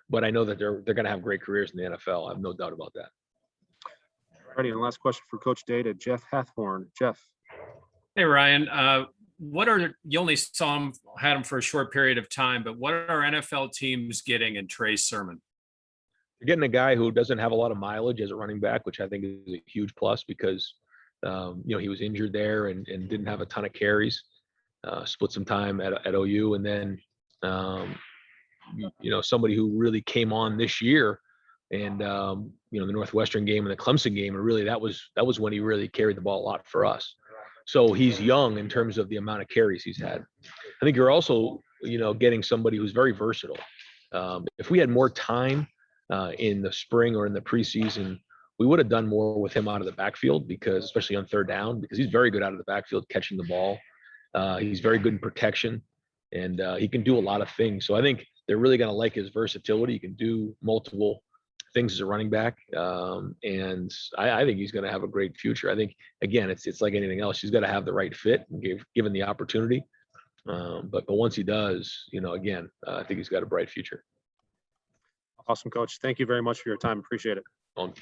But I know that they're going to have great careers in the NFL. I have no doubt about that. All righty, and last question for Coach Day to Jeff Hathhorn. Jeff. Hey, Ryan. You only had him for a short period of time, but what are NFL teams getting in Trey Sermon? You're getting a guy who doesn't have a lot of mileage as a running back, which I think is a huge plus because, he was injured there and didn't have a ton of carries, split some time at OU. And then, somebody who really came on this year and, the Northwestern game and the Clemson game, and really that was when he really carried the ball a lot for us. So he's young in terms of the amount of carries he's had. I think you're also, getting somebody who's very versatile. If we had more time in the spring or in the preseason, we would have done more with him out of the backfield, because especially on third down, because he's very good out of the backfield catching the ball. He's very good in protection, and he can do a lot of things. So I think they're really going to like his versatility. He can do multiple things as a running back, and I think he's going to have a great future. I think, again, it's like anything else. He's got to have the right fit and given the opportunity. But once he does, again, I think he's got a bright future. Awesome, Coach. Thank you very much for your time. Appreciate it. And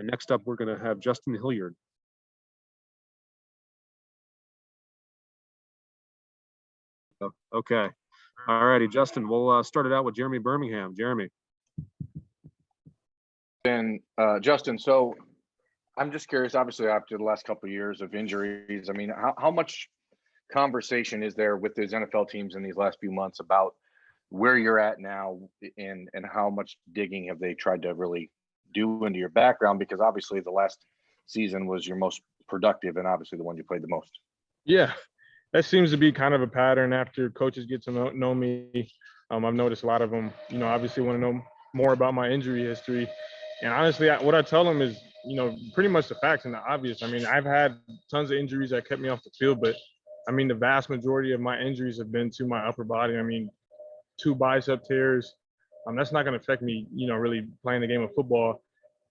next up, we're going to have Justin Hilliard. Okay. All righty, Justin, we'll start it out with Jeremy Birmingham. Jeremy. And Justin, so I'm just curious, obviously after the last couple of years of injuries, I mean, how much conversation is there with those NFL teams in these last few months about where you're at now, and how much digging have they tried to really do into your background? Because obviously the last season was your most productive, and obviously the one you played the most. Yeah, that seems to be kind of a pattern after coaches get to know me. I've noticed a lot of them, obviously want to know more about my injury history. And honestly, what I tell them is, pretty much the facts and the obvious. I mean, I've had tons of injuries that kept me off the field, but I mean, the vast majority of my injuries have been to my upper body. I mean, 2 bicep tears. That's not going to affect me, really playing the game of football.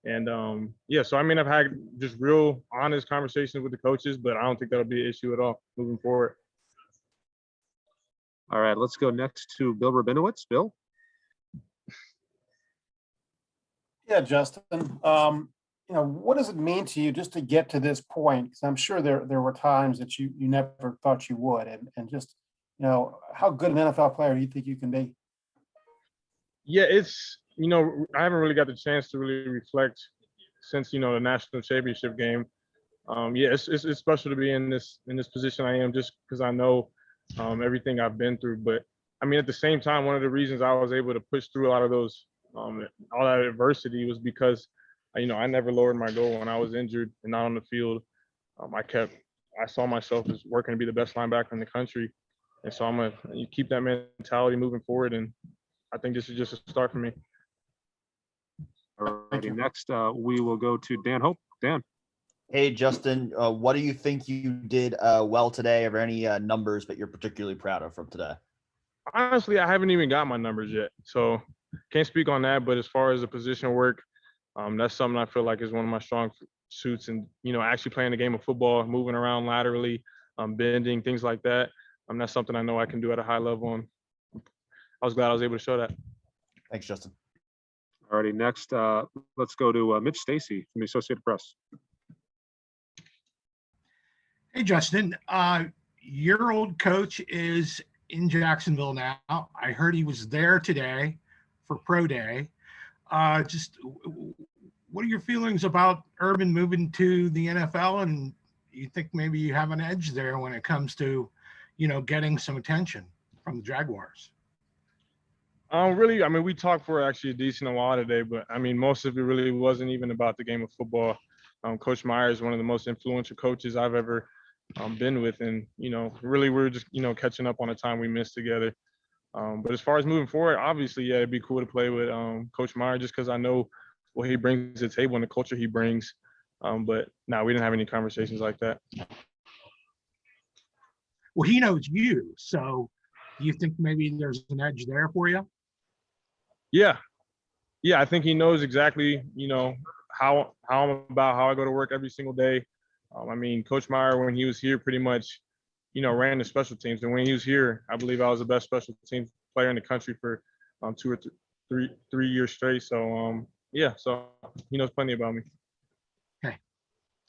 And yeah, so I mean, I've had just real honest conversations with the coaches, but I don't think that'll be an issue at all moving forward. All right, let's go next to Bill Rabinowitz. Bill. Yeah, Justin. What does it mean to you just to get to this point? Because I'm sure there were times that you never thought you would, and just how good an NFL player do you think you can be? Yeah, it's I haven't really got the chance to really reflect since the national championship game. Yeah, it's special to be in this position I am, just because I know everything I've been through. But I mean, at the same time, one of the reasons I was able to push through a lot of those all that adversity was because I never lowered my goal when I was injured and not on the field. I saw myself as working to be the best linebacker in the country, and so I'm gonna keep that mentality moving forward. And I think this is just a start for me. All righty, next we will go to Dan Hope. Dan. Hey, Justin, what do you think you did well today? Are there any numbers that you're particularly proud of from today? Honestly, I haven't even got my numbers yet, so can't speak on that. But as far as the position work, that's something I feel like is one of my strong suits. And actually playing the game of football, moving around laterally, bending, things like that. That's something I know I can do at a high level, and I was glad I was able to show that. Thanks, Justin. All righty, next, let's go to Mitch Stacy from the Associated Press. Hey, Justin, your old coach is in Jacksonville now. I heard he was there today for Pro Day. Just what are your feelings about Urban moving to the NFL? And you think maybe you have an edge there when it comes to, getting some attention from the Jaguars? Really, I mean, we talked for actually a decent while today, but I mean, most of it really wasn't even about the game of football. Coach Meyer is one of the most influential coaches I've ever been with, and really we're just catching up on the time we missed together. But as far as moving forward, obviously, yeah, it'd be cool to play with Coach Meyer, just because I know what he brings to the table and the culture he brings. But no, we didn't have any conversations like that. Well, he knows you, so do you think maybe there's an edge there for you? Yeah, I think he knows exactly, how I'm about, how I go to work every single day. I mean, Coach Meyer, when he was here, pretty much, ran the special teams. And when he was here, I believe I was the best special teams player in the country for 2 or 3 years straight. So, yeah, so he knows plenty about me. Okay.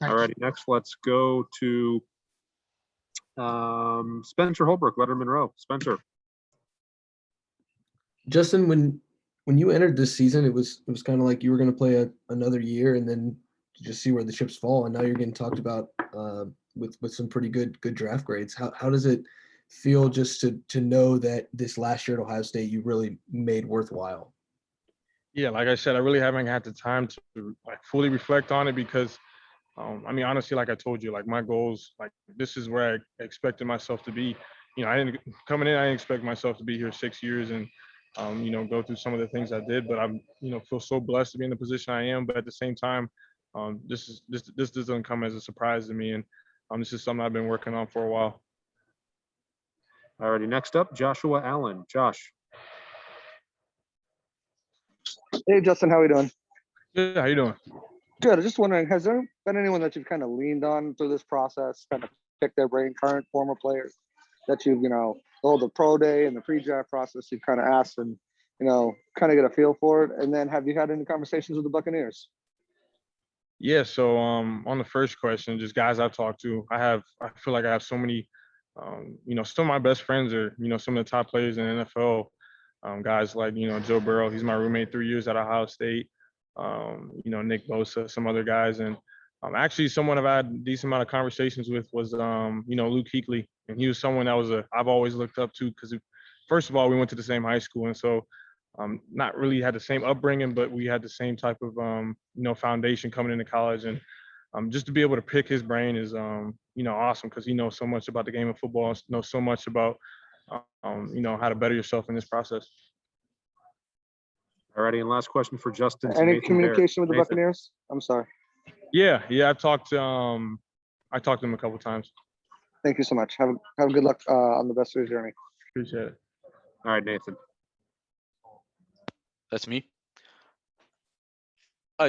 All righty, next let's go to Spencer Holbrook, Lettermen Row. Spencer. Justin, when you entered this season, it was kind of like you were going to play another year and then just see where the chips fall. And now you're getting talked about with some pretty good draft grades. How does it feel just to know that this last year at Ohio State you really made worthwhile? Yeah, like I said, I really haven't had the time to fully reflect on it because, I mean, honestly, like I told you, like my goals, like this is where I expected myself to be, I didn't coming in. I didn't expect myself to be here 6 years and go through some of the things I did. But I'm feel so blessed to be in the position I am. But at the same time, this doesn't come as a surprise to me, and this is something I've been working on for a while. Alrighty, next up, Joshua Allen. Josh. Hey, Justin, how are you doing? Good. How you doing? Good. I'm just wondering, has there been anyone that you've kind of leaned on through this process, kind of pick their brain, current, former players that you've, the pro day and the pre-draft process, you've kind of asked and, kind of get a feel for it? And then have you had any conversations with the Buccaneers? Yeah. So on the first question, just guys I've talked to, I feel like I have so many, some of my best friends are, some of the top players in the NFL. Guys like, Joe Burrow, he's my roommate 3 years at Ohio State. Nick Bosa, some other guys. And actually someone I've had a decent amount of conversations with was, Luke Kuechly. And he was someone that I've always looked up to because, first of all, we went to the same high school. And so not really had the same upbringing, but we had the same type of, foundation coming into college. And just to be able to pick his brain is, awesome because he knows so much about the game of football, knows so much about, how to better yourself in this process. Alrighty, and last question for Justin. Any Nathan communication Baird. with the Buccaneers? I'm sorry. Yeah, I talked to them a couple of times. Thank you so much. Have a good luck on the best of your journey. Appreciate it. All right, Nathan. That's me.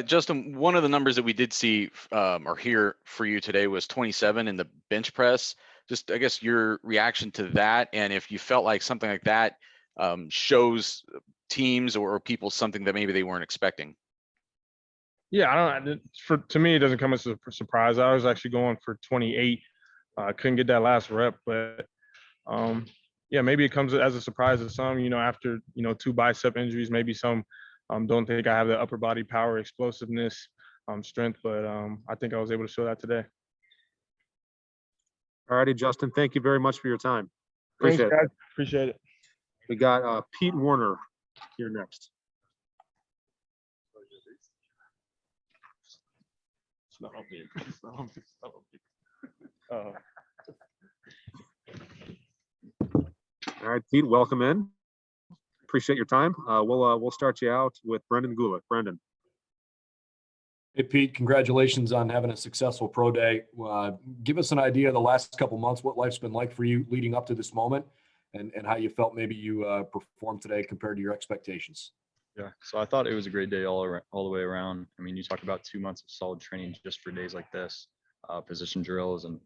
Justin, one of the numbers that we did see or hear for you today was 27 in the bench press. Just, I guess, your reaction to that, and if you felt like something like that shows teams or people something that maybe they weren't expecting. Yeah, to me, it doesn't come as a surprise. I was actually going for 28. Couldn't get that last rep, but maybe it comes as a surprise to some. After 2 bicep injuries, maybe some don't think I have the upper body power, explosiveness, strength, but I think I was able to show that today. All righty, Justin. Thank you very much for your time. Thanks, Appreciate guys. it. Appreciate it. We got Pete Warner here next. It's not on me. It's not on me. It's not on me. All right, Pete, welcome in. Appreciate your time. We'll start you out with Brendan Goulet. Brendan. Hey, Pete, congratulations on having a successful pro day. Give us an idea of the last couple months, what life's been like for you leading up to this moment, and how you felt maybe you performed today compared to your expectations. Yeah, so I thought it was a great day all the way around. I mean, you talk about 2 months of solid training just for days like this, position drills and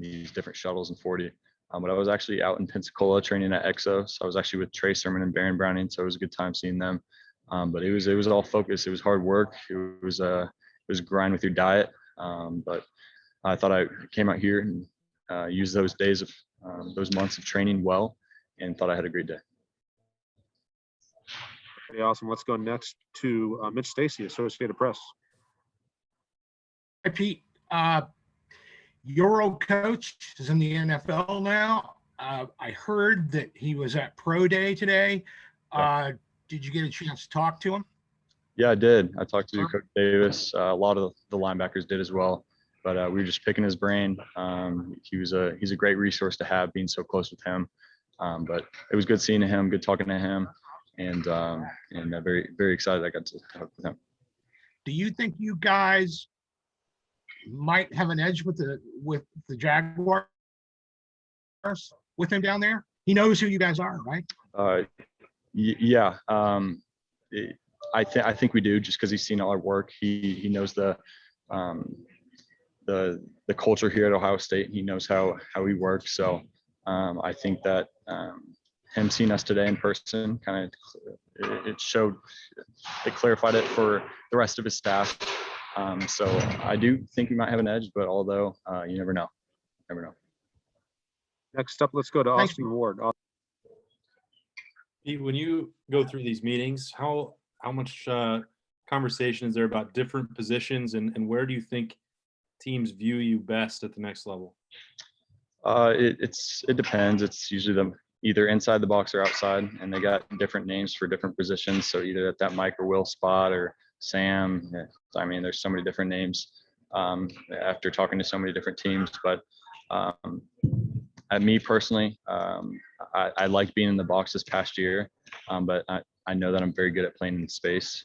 these different shuttles and 40. But I was actually out in Pensacola training at EXO, so I was actually with Trey Sermon and Baird Browning, so it was a good time seeing them. But it was all focused. It was hard work. It was grind with your diet. But I thought I came out here and used those days of those months of training well, and thought I had a great day. Okay, awesome. Let's go next to Mitch Stacy, Associated Press. Hey, Pete. Your old coach is in the NFL now. I heard that he was at Pro Day today. Did you get a chance to talk to him? Yeah, I did. I talked to Coach Davis. A lot of the linebackers did as well. But we were just picking his brain. He's a great resource to have, being so close with him. But it was good seeing him, good talking to him, and very, very excited I got to talk with him. Do you think you guys might have an edge with the Jaguars with him down there? He knows who you guys are, right? Yeah. I think we do, just because he's seen all our work. He knows the culture here at Ohio State. He knows how we work. So I think that him seeing us today in person kind of it clarified it for the rest of his staff. So I do think we might have an edge, but although you never know. Next up, let's go to Austin Ward. Pete, when you go through these meetings, how much conversation is there about different positions, and where do you think teams view you best at the next level? It depends. It's usually either inside the box or outside, and they got different names for different positions. So either at that Mike or Will spot or Sam. I mean, there's so many different names after talking to so many different teams, but At me personally, I like being in the box this past year, but I know that I'm very good at playing in space.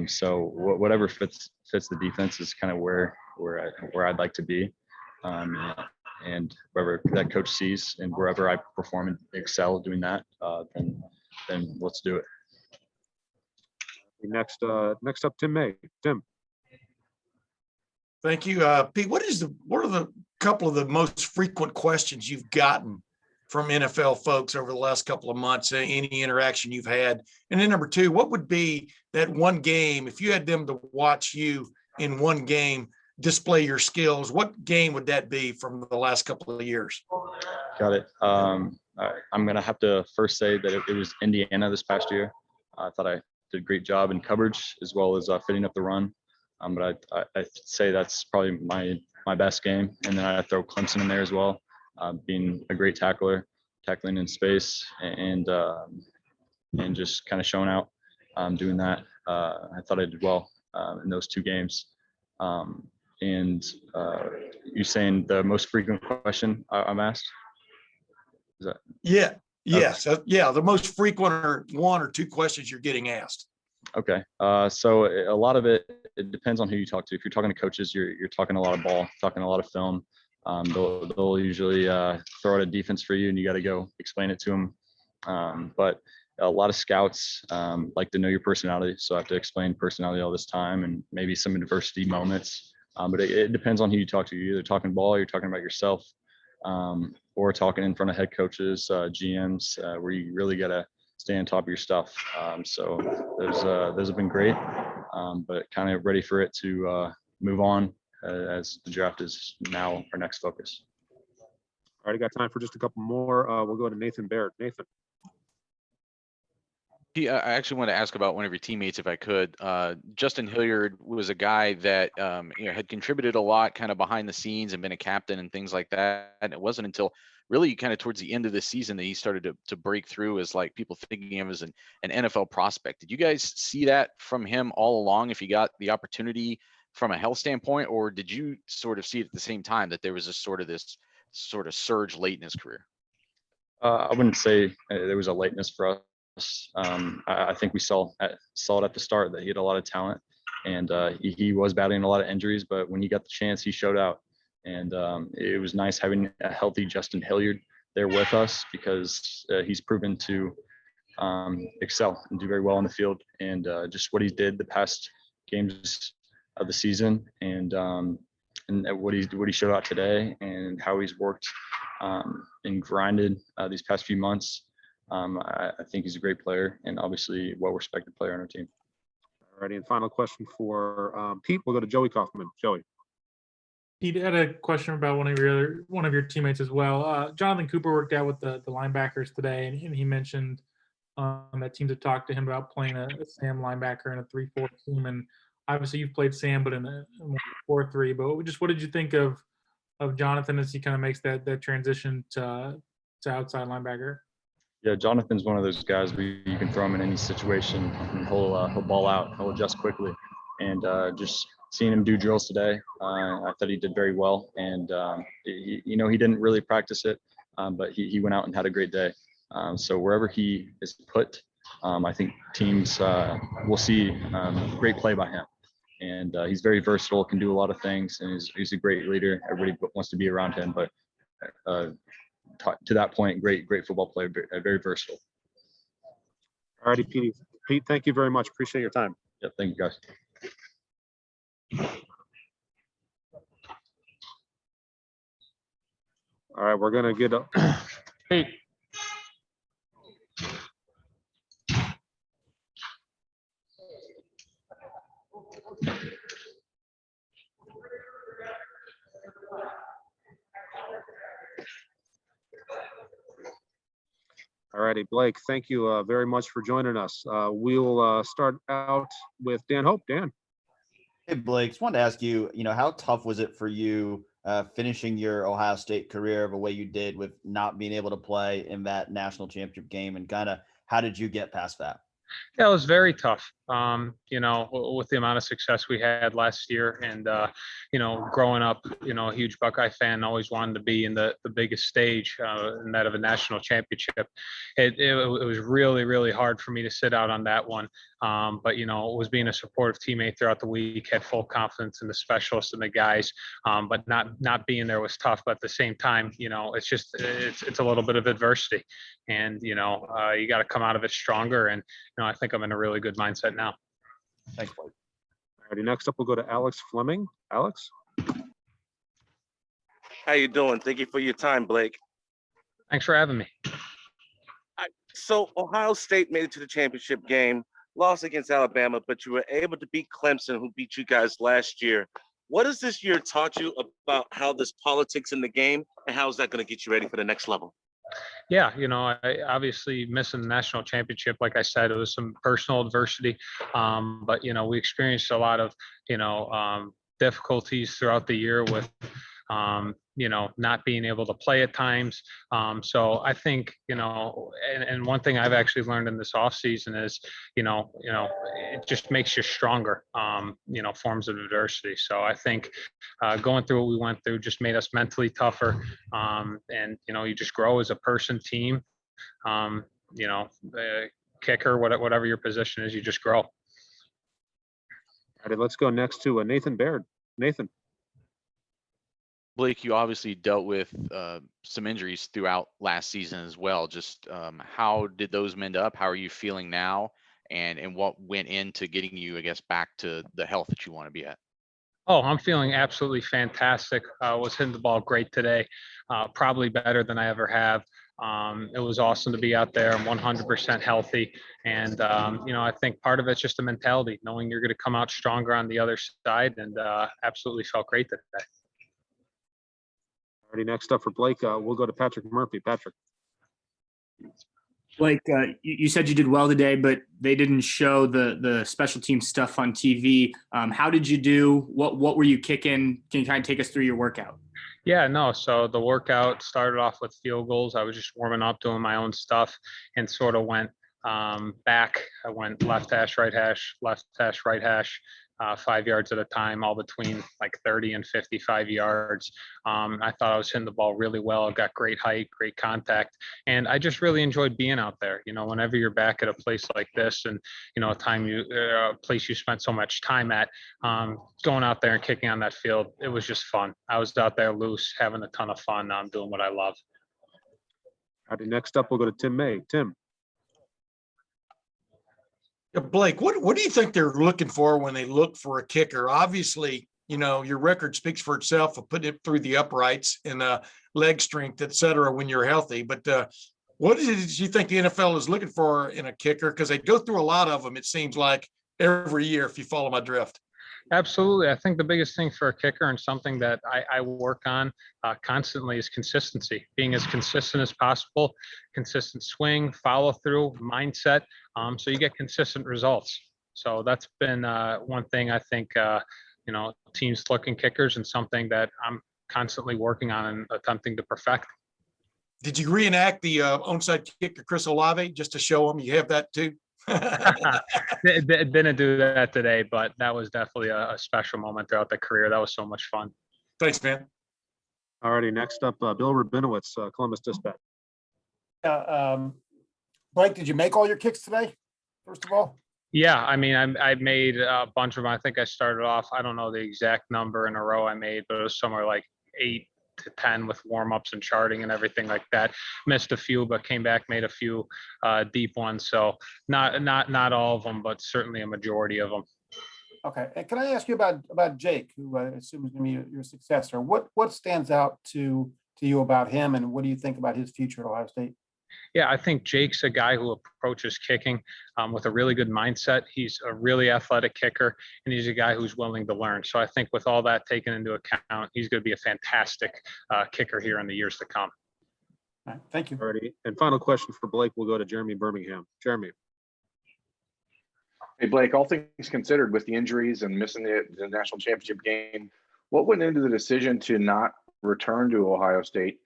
So whatever fits the defense is kind of where I'd like to be. And wherever that coach sees and wherever I perform and excel doing that, then let's do it. Next up, Tim May. Tim. Thank you. Pete, what are the couple of the most frequent questions you've gotten from NFL folks over the last couple of months, any interaction you've had? And then number two, what would be that one game, if you had them to watch you in one game, display your skills, what game would that be from the last couple of years? Got it. I'm going to have to first say that it was Indiana this past year. I thought I did a great job in coverage as well as fitting up the run. But I'd say that's probably my best game. And then I throw Clemson in there as well, being a great tackler, tackling in space and just kind of showing out, doing that. I thought I did well in those two games. And you saying the most frequent question I'm asked? Is that? Yeah. Yes. Yeah. The most frequent or one or two questions you're getting asked. Okay. So a lot of it depends on who you talk to. If you're talking to coaches, you're talking a lot of ball, talking a lot of film. They'll usually throw out a defense for you and you got to go explain it to them. But a lot of scouts like to know your personality. So I have to explain personality all this time and maybe some adversity moments. But it depends on who you talk to. You're either talking ball, or you're talking about yourself, or talking in front of head coaches, GMs, where you really got to stay on top of your stuff. So those have been great, but kind of ready for it to move on as the draft is now our next focus. All right, I got time for just a couple more. We'll go to Nathan Baird. Nathan. I actually want to ask about one of your teammates, if I could. Justin Hilliard was a guy that had contributed a lot, kind of behind the scenes, and been a captain and things like that. And it wasn't until really kind of towards the end of the season that he started to break through as like people thinking of him as an NFL prospect. Did you guys see that from him all along? If he got the opportunity from a health standpoint, or did you sort of see it at the same time that there was this sort of surge late in his career? I wouldn't say there was a lateness for us. I think we saw it at the start that he had a lot of talent, and he was battling a lot of injuries, but when he got the chance, he showed out. And it was nice having a healthy Justin Hilliard there with us, because he's proven to excel and do very well on the field. And just what he did the past games of the season, and what he showed out today, and how he's worked and grinded these past few months. I think he's a great player and obviously well-respected player on our team. All righty, and final question for Pete. We'll go to Joey Kaufman. Joey. Pete, had a question about one of your teammates as well. Jonathan Cooper worked out with the linebackers today, and he mentioned that teams had talked to him about playing a Sam linebacker in a 3-4 team. And obviously you've played Sam, but in a 4-3. But just what did you think of Jonathan as he kind of makes that transition to outside linebacker? Yeah, Jonathan's one of those guys where you can throw him in any situation and he'll ball out. He'll adjust quickly. And just seeing him do drills today, I thought he did very well. And he didn't really practice it, but he went out and had a great day. So wherever he is put, I think teams will see great play by him. And he's very versatile, can do a lot of things, and he's a great leader. Everybody wants to be around him, but to that point, great football player, very versatile. All righty, Pete, thank you very much. Appreciate your time. Yeah, thank you, guys. All right, we're gonna get up. Hey. All righty, Blake, thank you very much for joining us. We'll start out with Dan Hope. Dan. Hey, Blake, just wanted to ask you, how tough was it for you finishing your Ohio State career the way you did with not being able to play in that national championship game, and kind of how did you get past that? Yeah, it was very tough. with the amount of success we had last year, and growing up, a huge Buckeye fan, always wanted to be in the biggest stage, and that of a national championship. It was really, really hard for me to sit out on that one. But it was being a supportive teammate throughout the week, had full confidence in the specialists and the guys, but not being there was tough. But at the same time, it's a little bit of adversity, and you got to come out of it stronger. And I think I'm in a really good mindset now. Thanks, Blake. Alrighty, next up we'll go to Alex Fleming. Alex. How you doing? Thank you for your time, Blake. Thanks for having me. So Ohio State made it to the championship game, lost against Alabama, but you were able to beat Clemson, who beat you guys last year. What has this year taught you about how there's politics in the game, and how is that going to get you ready for the next level? Yeah, I obviously missing the national championship. Like I said, it was some personal adversity, but we experienced a lot of difficulties throughout the year with not being able to play at times. So I think, and one thing I've actually learned in this off season is, it just makes you stronger, forms of adversity. So I think going through what we went through just made us mentally tougher. And, you just grow as a person, team, kicker, whatever your position is, you just grow. All right, let's go next to Nathan Baird. Nathan. Blake, you obviously dealt with some injuries throughout last season as well. Just how did those mend up? How are you feeling now? And what went into getting you, I guess, back to the health that you want to be at? Oh, I'm feeling absolutely fantastic. Was hitting the ball great today, probably better than I ever have. It was awesome to be out there. I'm 100% healthy. And, I think part of it's just a mentality, knowing you're going to come out stronger on the other side, and absolutely felt great today. Alrighty, next up for Blake, we'll go to Patrick Murphy. Patrick. Blake, you said you did well today, but they didn't show the special team stuff on TV. How did you do? What were you kicking? Can you kind of take us through your workout? Yeah, no. So the workout started off with field goals. I was just warming up, doing my own stuff, and sort of went back. I went left hash, right hash, left hash, right hash, 5 yards at a time, all between like 30 and 55 yards. I thought I was hitting the ball really well. I got great height, great contact, and I just really enjoyed being out there. Whenever you're back at a place like this, and a place you spent so much time at, going out there and kicking on that field, it was just fun. I was out there loose, having a ton of fun. I'm doing what I love. All right, next up, we'll go to Tim May. Tim. Yeah, Blake, what do you think they're looking for when they look for a kicker? Obviously, your record speaks for itself of putting it through the uprights and leg strength, et cetera, when you're healthy. But what is it you think the NFL is looking for in a kicker? Because they go through a lot of them, it seems like, every year, if you follow my drift. Absolutely. I think the biggest thing for a kicker, and something that I work on constantly, is consistency. Being as consistent as possible, consistent swing, follow through, mindset, so you get consistent results. So that's been one thing I think, teams looking kickers, and something that I'm constantly working on and attempting to perfect. Did you reenact the onside kicker, Chris Olave, just to show them you have that too? Didn't do that today, but that was definitely a special moment throughout the career. That was so much fun. Thanks, man. Alrighty, next up, Bill Rabinowitz, Columbus Dispatch. Blake, did you make all your kicks today, first of all? Yeah, I mean, I made a bunch of them. I think I started off, I don't know the exact number in a row I made, but it was somewhere like 8 to 10 with warm-ups and charting and everything like that. Missed a few, but came back, made a few deep ones. So not all of them, but certainly a majority of them. Okay. And can I ask you about Jake, who I assume is going to be your successor? What stands out to you about him, and what do you think about his future at Ohio State? Yeah, I think Jake's a guy who approaches kicking with a really good mindset. He's a really athletic kicker, and he's a guy who's willing to learn. So I think with all that taken into account, he's going to be a fantastic kicker here in the years to come. All right, thank you. Alrighty. And final question for Blake, we'll go to Jeremy Birmingham. Jeremy. Hey, Blake, all things considered, with the injuries and missing the national championship game, what went into the decision to not return to Ohio State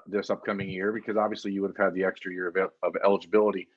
this upcoming year? Because obviously you would have had the extra year of eligibility.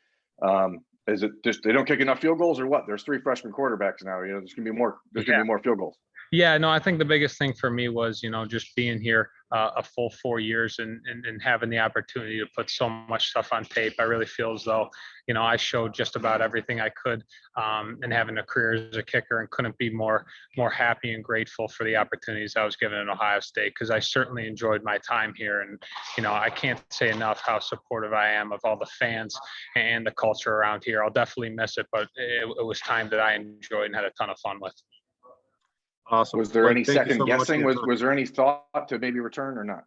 Is it just they don't kick enough field goals or what? There's 3 freshman quarterbacks now. You know, there's gonna be more. There's gonna be more field goals. Yeah, no, I think the biggest thing for me was, just being here a full 4 years and having the opportunity to put so much stuff on tape. I really feel as though, I showed just about everything I could, and having a career as a kicker, and couldn't be more happy and grateful for the opportunities I was given at Ohio State, because I certainly enjoyed my time here. And, I can't say enough how supportive I am of all the fans and the culture around here. I'll definitely miss it, but it was time that I enjoyed and had a ton of fun with. Awesome. Was there Blake, any thank you second so much for guessing? your time. Was there any thought to maybe return or not?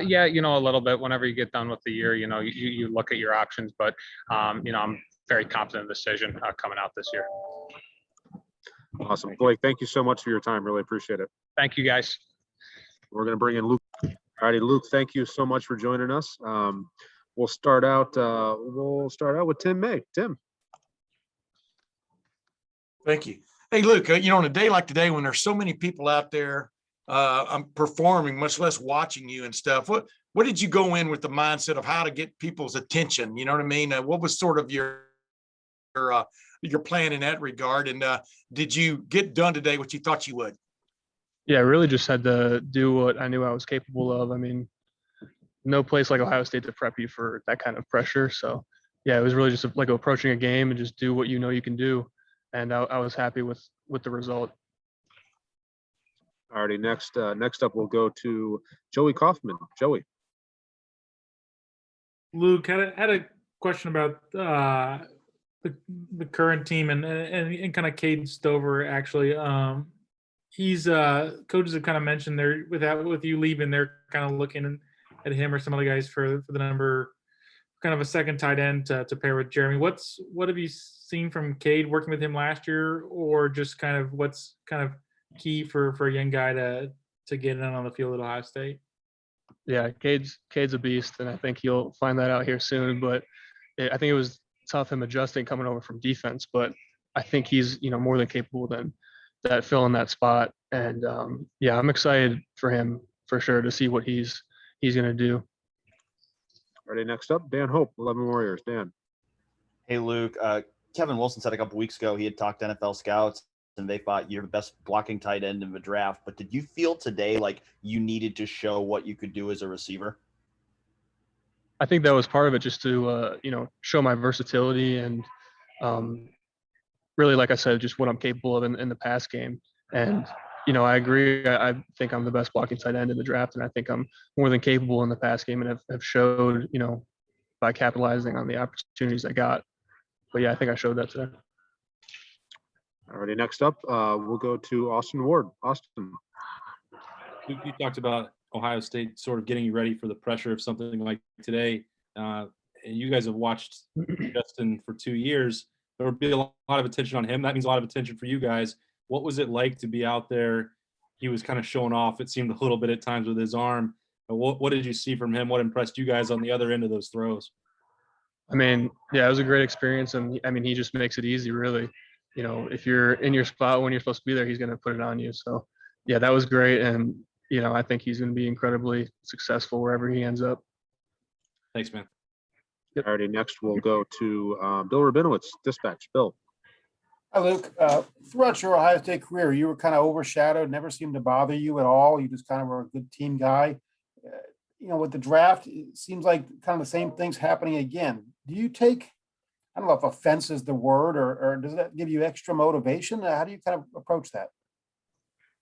Yeah, a little bit. Whenever you get done with the year, you look at your options, but I'm very confident in the decision coming out this year. Awesome. Blake, thank you so much for your time. Really appreciate it. Thank you, guys. We're going to bring in Luke. All righty, Luke, thank you so much for joining us. We'll start out with Tim May. Tim. Thank you. Hey, Luke, on a day like today, when there's so many people out there performing, much less watching you and stuff, what did you go in with the mindset of how to get people's attention? You know what I mean? What was sort of your plan in that regard? And did you get done today what you thought you would? Yeah, I really just had to do what I knew I was capable of. I mean, no place like Ohio State to prep you for that kind of pressure. So, yeah, it was really just like approaching a game and just do what you know you can do. And I was happy with the result. Alrighty, next up we'll go to Joey Kaufman. Joey. Luke, had a question about the current team and kind of Cade Stover actually. He's coaches have kind of mentioned they're with you leaving, they're kind of looking at him or some other guys for the number, kind of a second tight end to pair with Jeremy. What have you seen from Cade working with him last year, or just kind of what's kind of key for a young guy to get in on the field at Ohio State? Yeah, Cade's a beast, and I think you'll find that out here soon. But I think it was tough him adjusting coming over from defense, but I think he's more than capable than that filling that spot. And yeah, I'm excited for him for sure to see what he's going to do. Ready, next up, Dan Hope, 11 Warriors. Dan. Hey, Luke. Kevin Wilson said a couple weeks ago he had talked to NFL scouts and they thought you're the best blocking tight end in the draft. But did you feel today like you needed to show what you could do as a receiver? I think that was part of it, just to show my versatility and really, like I said, just what I'm capable of in the pass game. And I agree. I think I'm the best blocking tight end in the draft, and I think I'm more than capable in the pass game, and have showed by capitalizing on the opportunities I got. But yeah, I think I showed that today. Alrighty, next up, we'll go to Austin Ward. Austin. You talked about Ohio State sort of getting you ready for the pressure of something like today. And you guys have watched Justin for 2 years. There will be a lot of attention on him. That means a lot of attention for you guys. What was it like to be out there? He was kind of showing off, it seemed, a little bit at times with his arm. What did you see from him? What impressed you guys on the other end of those throws? I mean, yeah, it was a great experience. And I mean, he just makes it easy, really. If you're in your spot when you're supposed to be there, he's going to put it on you. So, yeah, that was great. And, I think he's going to be incredibly successful wherever he ends up. Thanks, man. Yep. Alrighty, next we'll go to Bill Rabinowitz, Dispatch. Bill. Hi, Luke. Throughout your Ohio State career, you were kind of overshadowed, never seemed to bother you at all. You just kind of were a good team guy. With the draft, it seems like kind of the same thing's happening again. Do you take, I don't know if offense is the word, or does that give you extra motivation? How do you kind of approach that?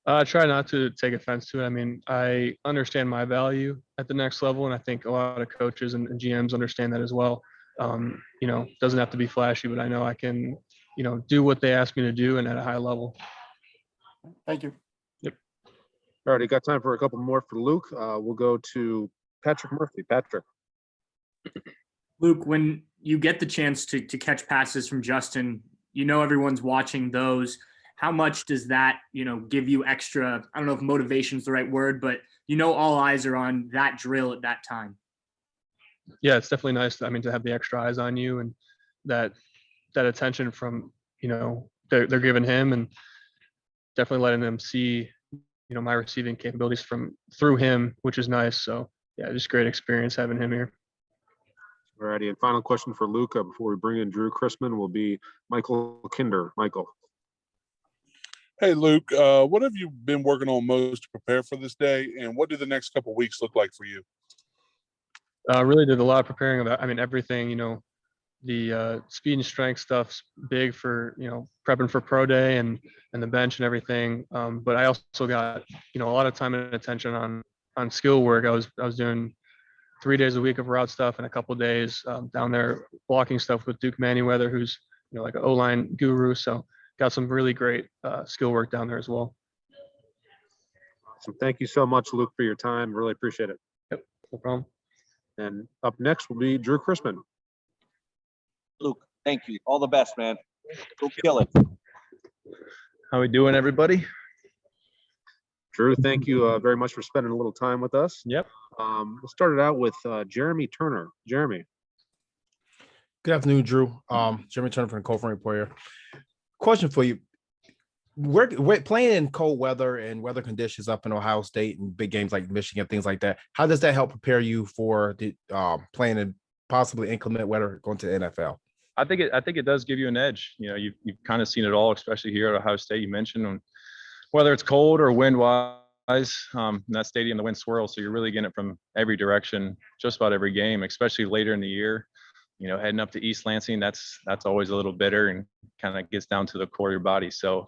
I try not to take offense to it. I mean, I understand my value at the next level, and I think a lot of coaches and GMs understand that as well. Doesn't have to be flashy, but I know I can, do what they ask me to do and at a high level. Thank you. Yep. All right, got time for a couple more for Luke. We'll go to Patrick Murphy. Patrick. Luke, when you get the chance to catch passes from Justin, everyone's watching those. How much does that, give you extra, I don't know if motivation is the right word, but all eyes are on that drill at that time. Yeah, it's definitely nice. I mean, to have the extra eyes on you and that attention from, they're giving him, and definitely letting them see, my receiving capabilities through him, which is nice. So yeah, just great experience having him here. All righty, and final question for Luca before we bring in Drew Chrisman will be Michael Kinder. Michael. Hey, Luke, what have you been working on most to prepare for this day, and what do the next couple of weeks look like for you? Really did a lot of preparing about, I mean, everything, the speed and strength stuff's big for, prepping for pro day and the bench and everything. But I also got, a lot of time and attention on skill work. I was doing 3 days a week of route stuff and a couple of days down there blocking stuff with Duke Manyweather, who's, like an O-line guru. So got some really great skill work down there as well. Awesome. Thank you so much, Luke, for your time. Really appreciate it. Yep, no problem. And up next will be Drew Chrisman. Luke, thank you. All the best, man. Go kill it. How we doing, everybody? Drew, thank you very much for spending a little time with us. Yep. We'll start it out with Jeremy Turner. Jeremy. Good afternoon, Drew. Jeremy Turner from the Kaufman Report here. Question for you. We're playing in cold weather and weather conditions up in Ohio State and big games like Michigan, things like that. How does that help prepare you for the playing in possibly inclement weather going to the NFL? I think it does give you an edge. You've kind of seen it all, especially here at Ohio State. You mentioned whether it's cold or wind wise, in that stadium, the wind swirls. So you're really getting it from every direction, just about every game, especially later in the year. Heading up to East Lansing, that's always a little bitter and kind of gets down to the core of your body. So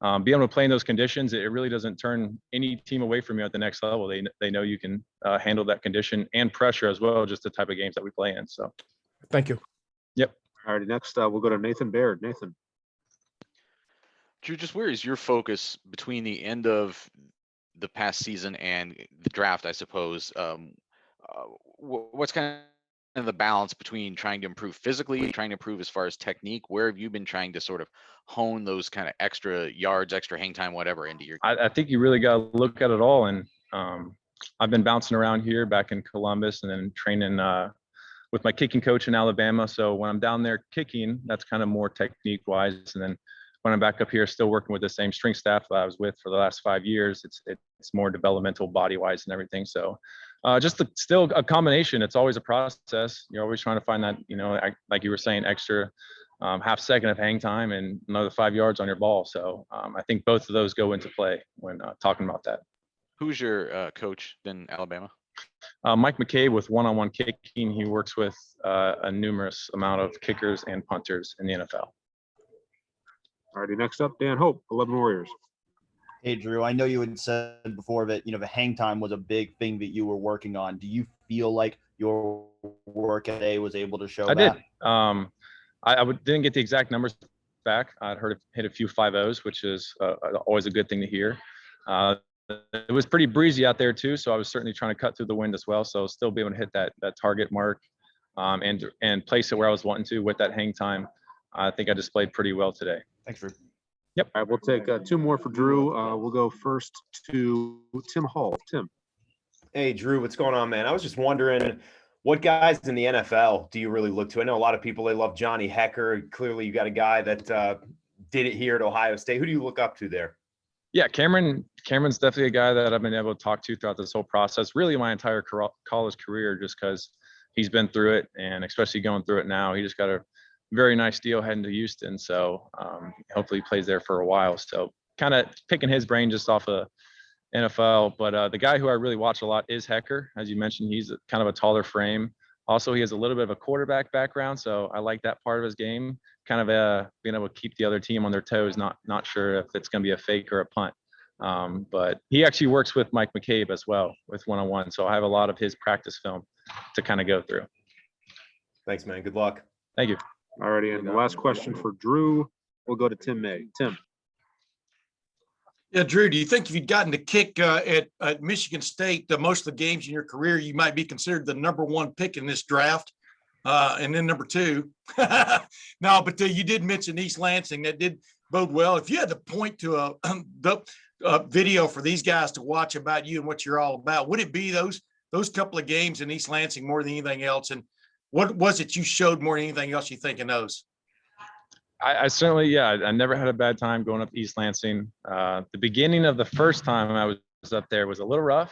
being able to play in those conditions, it really doesn't turn any team away from you at the next level. They know you can handle that condition and pressure as well, just the type of games that we play in. So thank you. Yep. All right, next we'll go to Nathan Baird. Nathan. Drew, just where is your focus between the end of the past season and the draft, I suppose? What's kind of the balance between trying to improve physically, trying to improve as far as technique? Where have you been trying to sort of hone those kind of extra yards, extra hang time, whatever into your? I think you really got to look at it all. And I've been bouncing around here back in Columbus and then training with my kicking coach in Alabama. So when I'm down there kicking, that's kind of more technique wise. And then when I'm back up here, still working with the same strength staff that I was with for the last 5 years, it's more developmental body wise and everything. So still a combination. It's always a process. You're always trying to find that, like you were saying, extra half second of hang time and another 5 yards on your ball. So I think both of those go into play when talking about that. Who's your coach in Alabama? Mike McCabe with one-on-one kicking. He works with a numerous amount of kickers and punters in the NFL. All righty, next up, Dan Hope, 11 Warriors. Hey, Drew, I know you had said before that, the hang time was a big thing that you were working on. Do you feel like your work today was able to show I that? did. Didn't get the exact numbers back. I'd heard it hit a few 5.0s, which is always a good thing to hear. It was pretty breezy out there too, so I was certainly trying to cut through the wind as well. So still be able to hit that target mark and place it where I was wanting to with that hang time. I think I displayed pretty well today. Thanks, Drew. Yep. All right, we'll take 2 more for Drew. We'll go first to Tim Hall. Tim. Hey, Drew, what's going on, man? I was just wondering, what guys in the NFL do you really look to? I know a lot of people, they love Johnny Hecker. Clearly, you got a guy that did it here at Ohio State. Who do you look up to there? Yeah, Cameron's definitely a guy that I've been able to talk to throughout this whole process, really my entire college career, just because he's been through it, and especially going through it now. He just got a very nice deal heading to Houston, so hopefully he plays there for a while. So kind of picking his brain just off of NFL. But the guy who I really watch a lot is Hecker. As you mentioned, he's kind of a taller frame. Also, he has a little bit of a quarterback background, so I like that part of his game. Kind of being able to keep the other team on their toes, not sure if it's going to be a fake or a punt. But he actually works with Mike McCabe as well with one-on-one, so I have a lot of his practice film to kind of go through. Thanks, man. Good luck. Thank you. All righty, and the last question for Drew, we'll go to Tim May. Tim. Yeah, Drew, do you think if you'd gotten to kick at Michigan State most of the games in your career, you might be considered the -- 1 pick in this draft? And then number 2. No, but you did mention East Lansing. That did bode well. If you had to point to a video for these guys to watch about you and what you're all about, would it be those couple of games in East Lansing more than anything else? And what was it you showed more than anything else you think in those? I certainly, I never had a bad time going up East Lansing. The beginning of the first time I was up there was a little rough.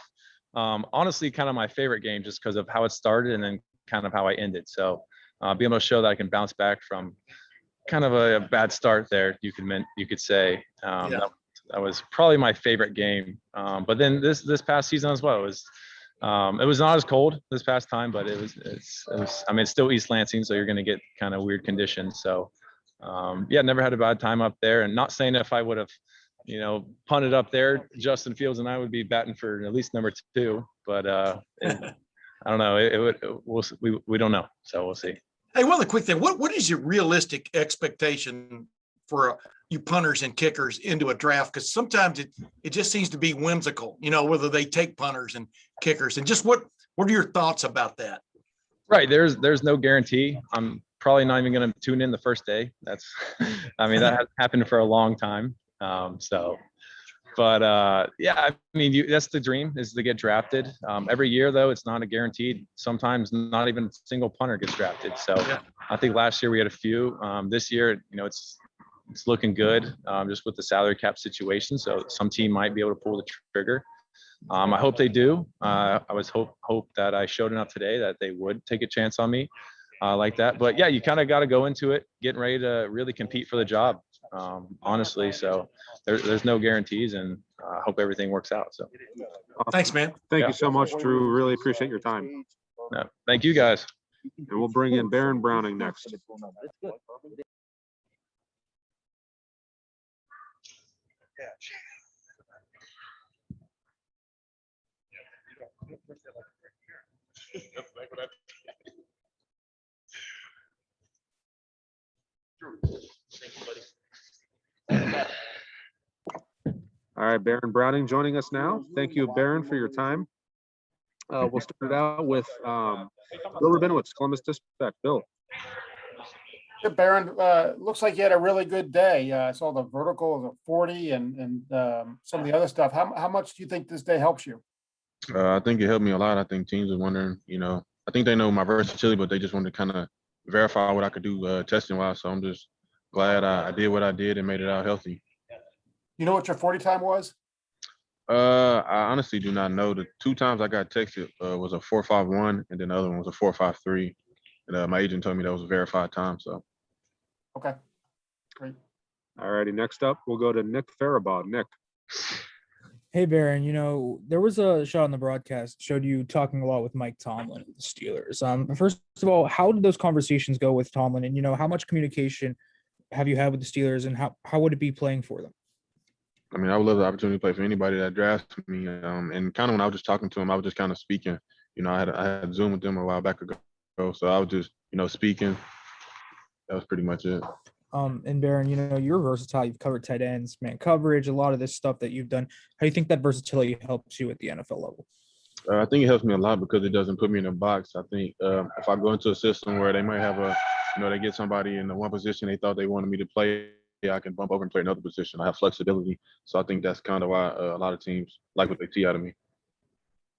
Honestly, kind of my favorite game just because of how it started and then kind of how I ended. So being able to show that I can bounce back from kind of a bad start there, you could say. That was probably my favorite game. But then this past season as well, it was not as cold this past time, but it was, I mean, it's still East Lansing, so you're going to get kind of weird conditions. So never had a bad time up there. And not saying if I would have, punted up there, Justin Fields and I would be batting for at least number 2, but I don't know. We don't know. So we'll see. Hey, one other quick thing. What is your realistic expectation for you punters and kickers into a draft? Because sometimes it just seems to be whimsical, whether they take punters and kickers. And just what are your thoughts about that? Right. There's no guarantee. I'm probably not even going to tune in the first day. That has happened for a long time. That's the dream, is to get drafted. Every year though, it's not a guaranteed. Sometimes not even a single punter gets drafted. So I think last year we had a few. This year, it's looking good, just with the salary cap situation. So some team might be able to pull the trigger. I hope they do. I was hope that I showed enough today that they would take a chance on me like that. But yeah, you kind of got to go into it getting ready to really compete for the job. Honestly, so there's no guarantees, and I hope everything works out. So thanks, man. Thank you so much, Drew. Really appreciate your time. No, thank you guys. And we'll bring in Baron Browning next. All right, Baron Browning joining us now. Thank you, Baron, for your time. We'll start it out with Bill Rabinowitz, Columbus Dispatch. Bill. Yeah, Baron, looks like you had a really good day. I saw the vertical, the 40, and some of the other stuff. How much do you think this day helps you? I think it helped me a lot. I think teams are wondering, I think they know my versatility, but they just wanted to kind of verify what I could do testing wise. So I'm just glad I did what I did and made it out healthy. You know what your 40 time was? I honestly do not know. The 2 times I got texted was a 4.51, and then the other one was a 4.53. And my agent told me that was a verified time. So. Okay. Great. All righty. Next up, we'll go to Nick Farabaugh. Nick. Hey, Baron, there was a shot on the broadcast showed you talking a lot with Mike Tomlin of the Steelers. First of all, how did those conversations go with Tomlin? And, how much communication have you had with the Steelers, and how would it be playing for them? I mean, I would love the opportunity to play for anybody that drafts me. And kind of when I was just talking to him, I was just kind of speaking. I had Zoom with them a while back ago. So I was just, speaking. That was pretty much it. And Baron, you're versatile. You've covered tight ends, man coverage, a lot of this stuff that you've done. How do you think that versatility helps you at the NFL level? I think it helps me a lot because it doesn't put me in a box. I think if I go into a system where they might have they get somebody in the one position they thought they wanted me to play, I can bump over and play another position. I have flexibility. So I think that's kind of why a lot of teams like what they see out of me.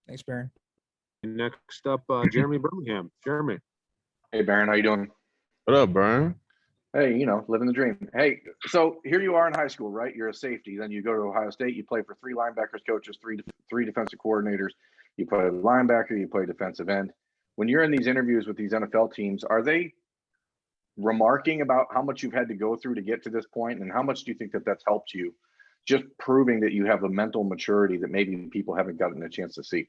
Thanks, Baron. Next up, Jeremy Birmingham. Jeremy. Hey, Baron, how you doing? What up, Baron? Hey, living the dream. Hey, so here you are in high school, right? You're a safety. Then you go to Ohio State. You play for 3 linebackers coaches, three defensive coordinators. You play linebacker. You play defensive end. When you're in these interviews with these NFL teams, are they remarking about how much you've had to go through to get to this point, and how much do you think that that's helped you, just proving that you have a mental maturity that maybe people haven't gotten a chance to see?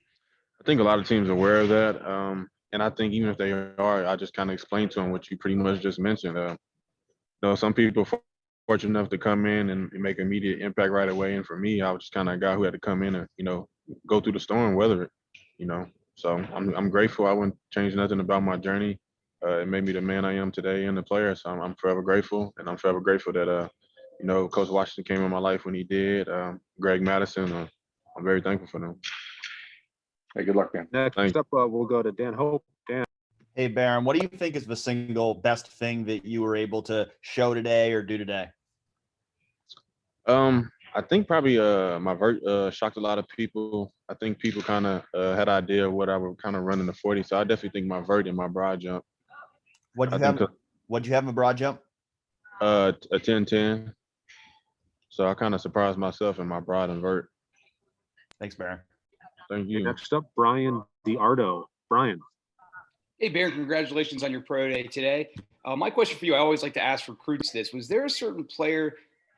I think a lot of teams are aware of that. And I think even if they are, I just kind of explain to them what you pretty much just mentioned. Some people are fortunate enough to come in and make immediate impact right away. And for me, I was just kind of a guy who had to come in and, go through the storm, weather it, So I'm grateful. I wouldn't change nothing about my journey. It made me the man I am today and the player. So I'm forever grateful. And I'm forever grateful that, Coach Washington came in my life when he did. Greg Madison, I'm very thankful for them. Hey, good luck, man. Next up, we'll go to Dan Hope. Dan. Hey, Baron, what do you think is the single best thing that you were able to show today or do today? I think probably my vert shocked a lot of people. I think people kind of had an idea of what I would kind of run in the 40. So I definitely think my vert and my broad jump. What'd you have in a broad jump? A 10-10. So I kind of surprised myself in my broad and vert. Thanks, Baron. Thank you. Next up, Brian DiArdo. Brian. Hey, Baird, congratulations on your pro day today. My question for you, I always like to ask recruits this. Was there a certain player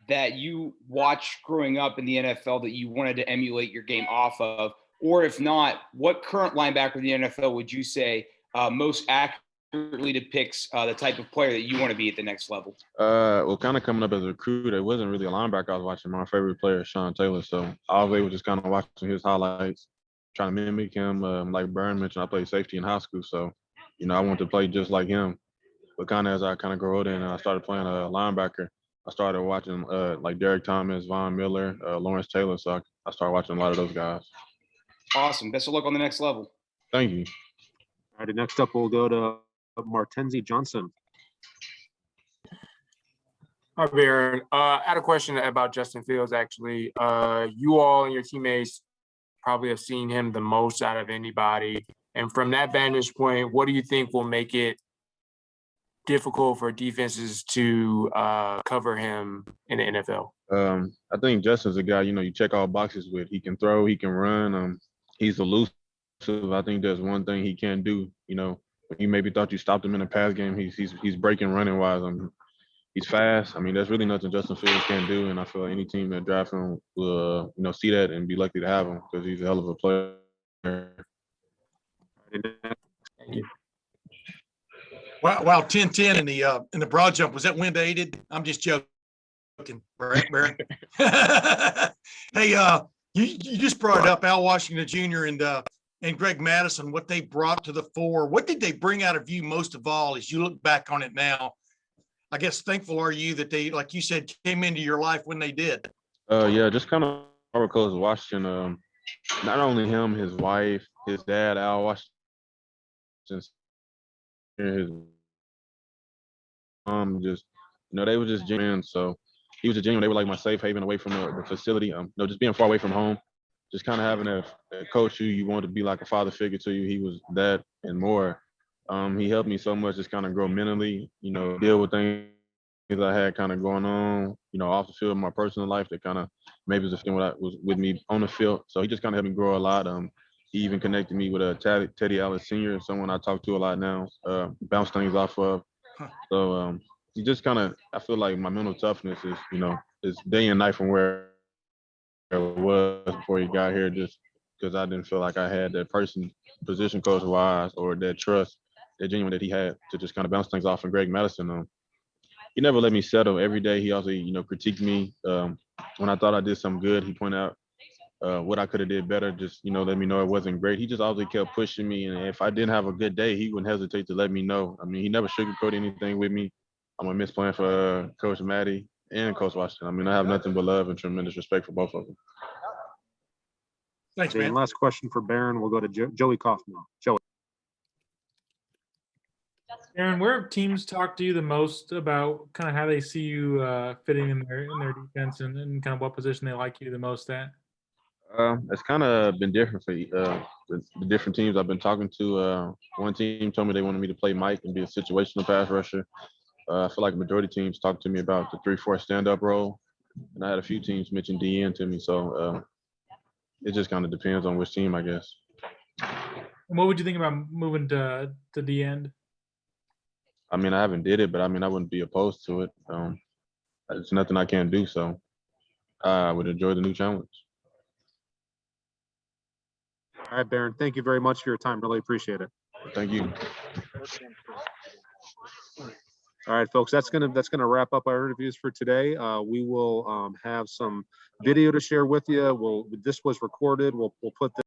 that you watched growing up in the NFL that you wanted to emulate your game off of? Or if not, what current linebacker in the NFL would you say most accurately depicts the type of player that you want to be at the next level? Well, kind of coming up as a recruit, it wasn't really a linebacker I was watching. My favorite player is Sean Taylor. So I was able to just kind of watching his highlights, trying to mimic him. Like Baird mentioned, I played safety in high school. So, I wanted to play just like him. But kind of as I kind of grew older and I started playing linebacker, I started watching like Derek Thomas, Von Miller, Lawrence Taylor. So I started watching a lot of those guys. Awesome. Best of luck on the next level. Thank you. All right, next up we'll go to Martensi Johnson. Hi, Baird. I had a question about Justin Fields, actually. You all and your teammates probably have seen him the most out of anybody. And from that vantage point, what do you think will make it difficult for defenses to cover him in the NFL? I think Justin's a guy, you check all boxes with. He can throw, he can run. He's elusive. I think there's one thing he can't do. When you maybe thought you stopped him in a pass game, he's breaking running wise. He's fast. There's really nothing Justin Fields can't do, and I feel like any team that draft him will, see that and be lucky to have him because he's a hell of a player. Thank you. Wow, 10-10 in the broad jump. Was that wind aided? I'm just joking. Barrett. Hey, you just brought up Al Washington Jr. and Greg Madison, what they brought to the fore. What did they bring out of you most of all as you look back on it now? I guess thankful are you that they, like you said, came into your life when they did? Yeah, just kind of Coach Washington. Not only him, his wife, his dad, Al Washington, his mom, just they were just genuine. So he was a genuine. They were like my safe haven away from the facility. Just being far away from home, just kind of having a coach who you want to be like a father figure to you. He was that and more. He helped me so much, just kind of grow mentally. Deal with things I had kind of going on. Off the field, in my personal life that kind of maybe was a thing what was with me on the field. So he just kind of helped me grow a lot. He even connected me with Teddy Allen Sr., someone I talk to a lot now, bounce things off of. So he just kind of, I feel like my mental toughness is, is day and night from where it was before he got here, just because I didn't feel like I had that position coach wise or that trust, that genuine that he had to just kind of bounce things off. And Greg Madison, he never let me settle. Every day he also, critiqued me. When I thought I did something good, he pointed out what I could have did better, just, let me know it wasn't great. He just always kept pushing me. And if I didn't have a good day, he wouldn't hesitate to let me know. He never sugarcoated anything with me. I'm a miss playing for Coach Matty and Coach Washington. I have nothing but love and tremendous respect for both of them. Thanks, man. man. Last question for Baron. We'll go to Joey Kaufman. Joey. Aaron, where have teams talked to you the most about kind of how they see you fitting in their defense and kind of what position they like you the most at? It's kind of been different for the different teams I've been talking to. One team told me they wanted me to play Mike and be a situational pass rusher. I feel like majority teams talked to me about the 3-4 stand-up role, and I had a few teams mention DN to me. So it just kind of depends on which team, I guess. And what would you think about moving to the end? I haven't did it, but I wouldn't be opposed to it. It's nothing I can't do, so I would enjoy the new challenge. All right, Baron, thank you very much for your time. Really appreciate it. Thank you. All right, folks, that's gonna wrap up our interviews for today. We will have some video to share with you. This was recorded. We'll put this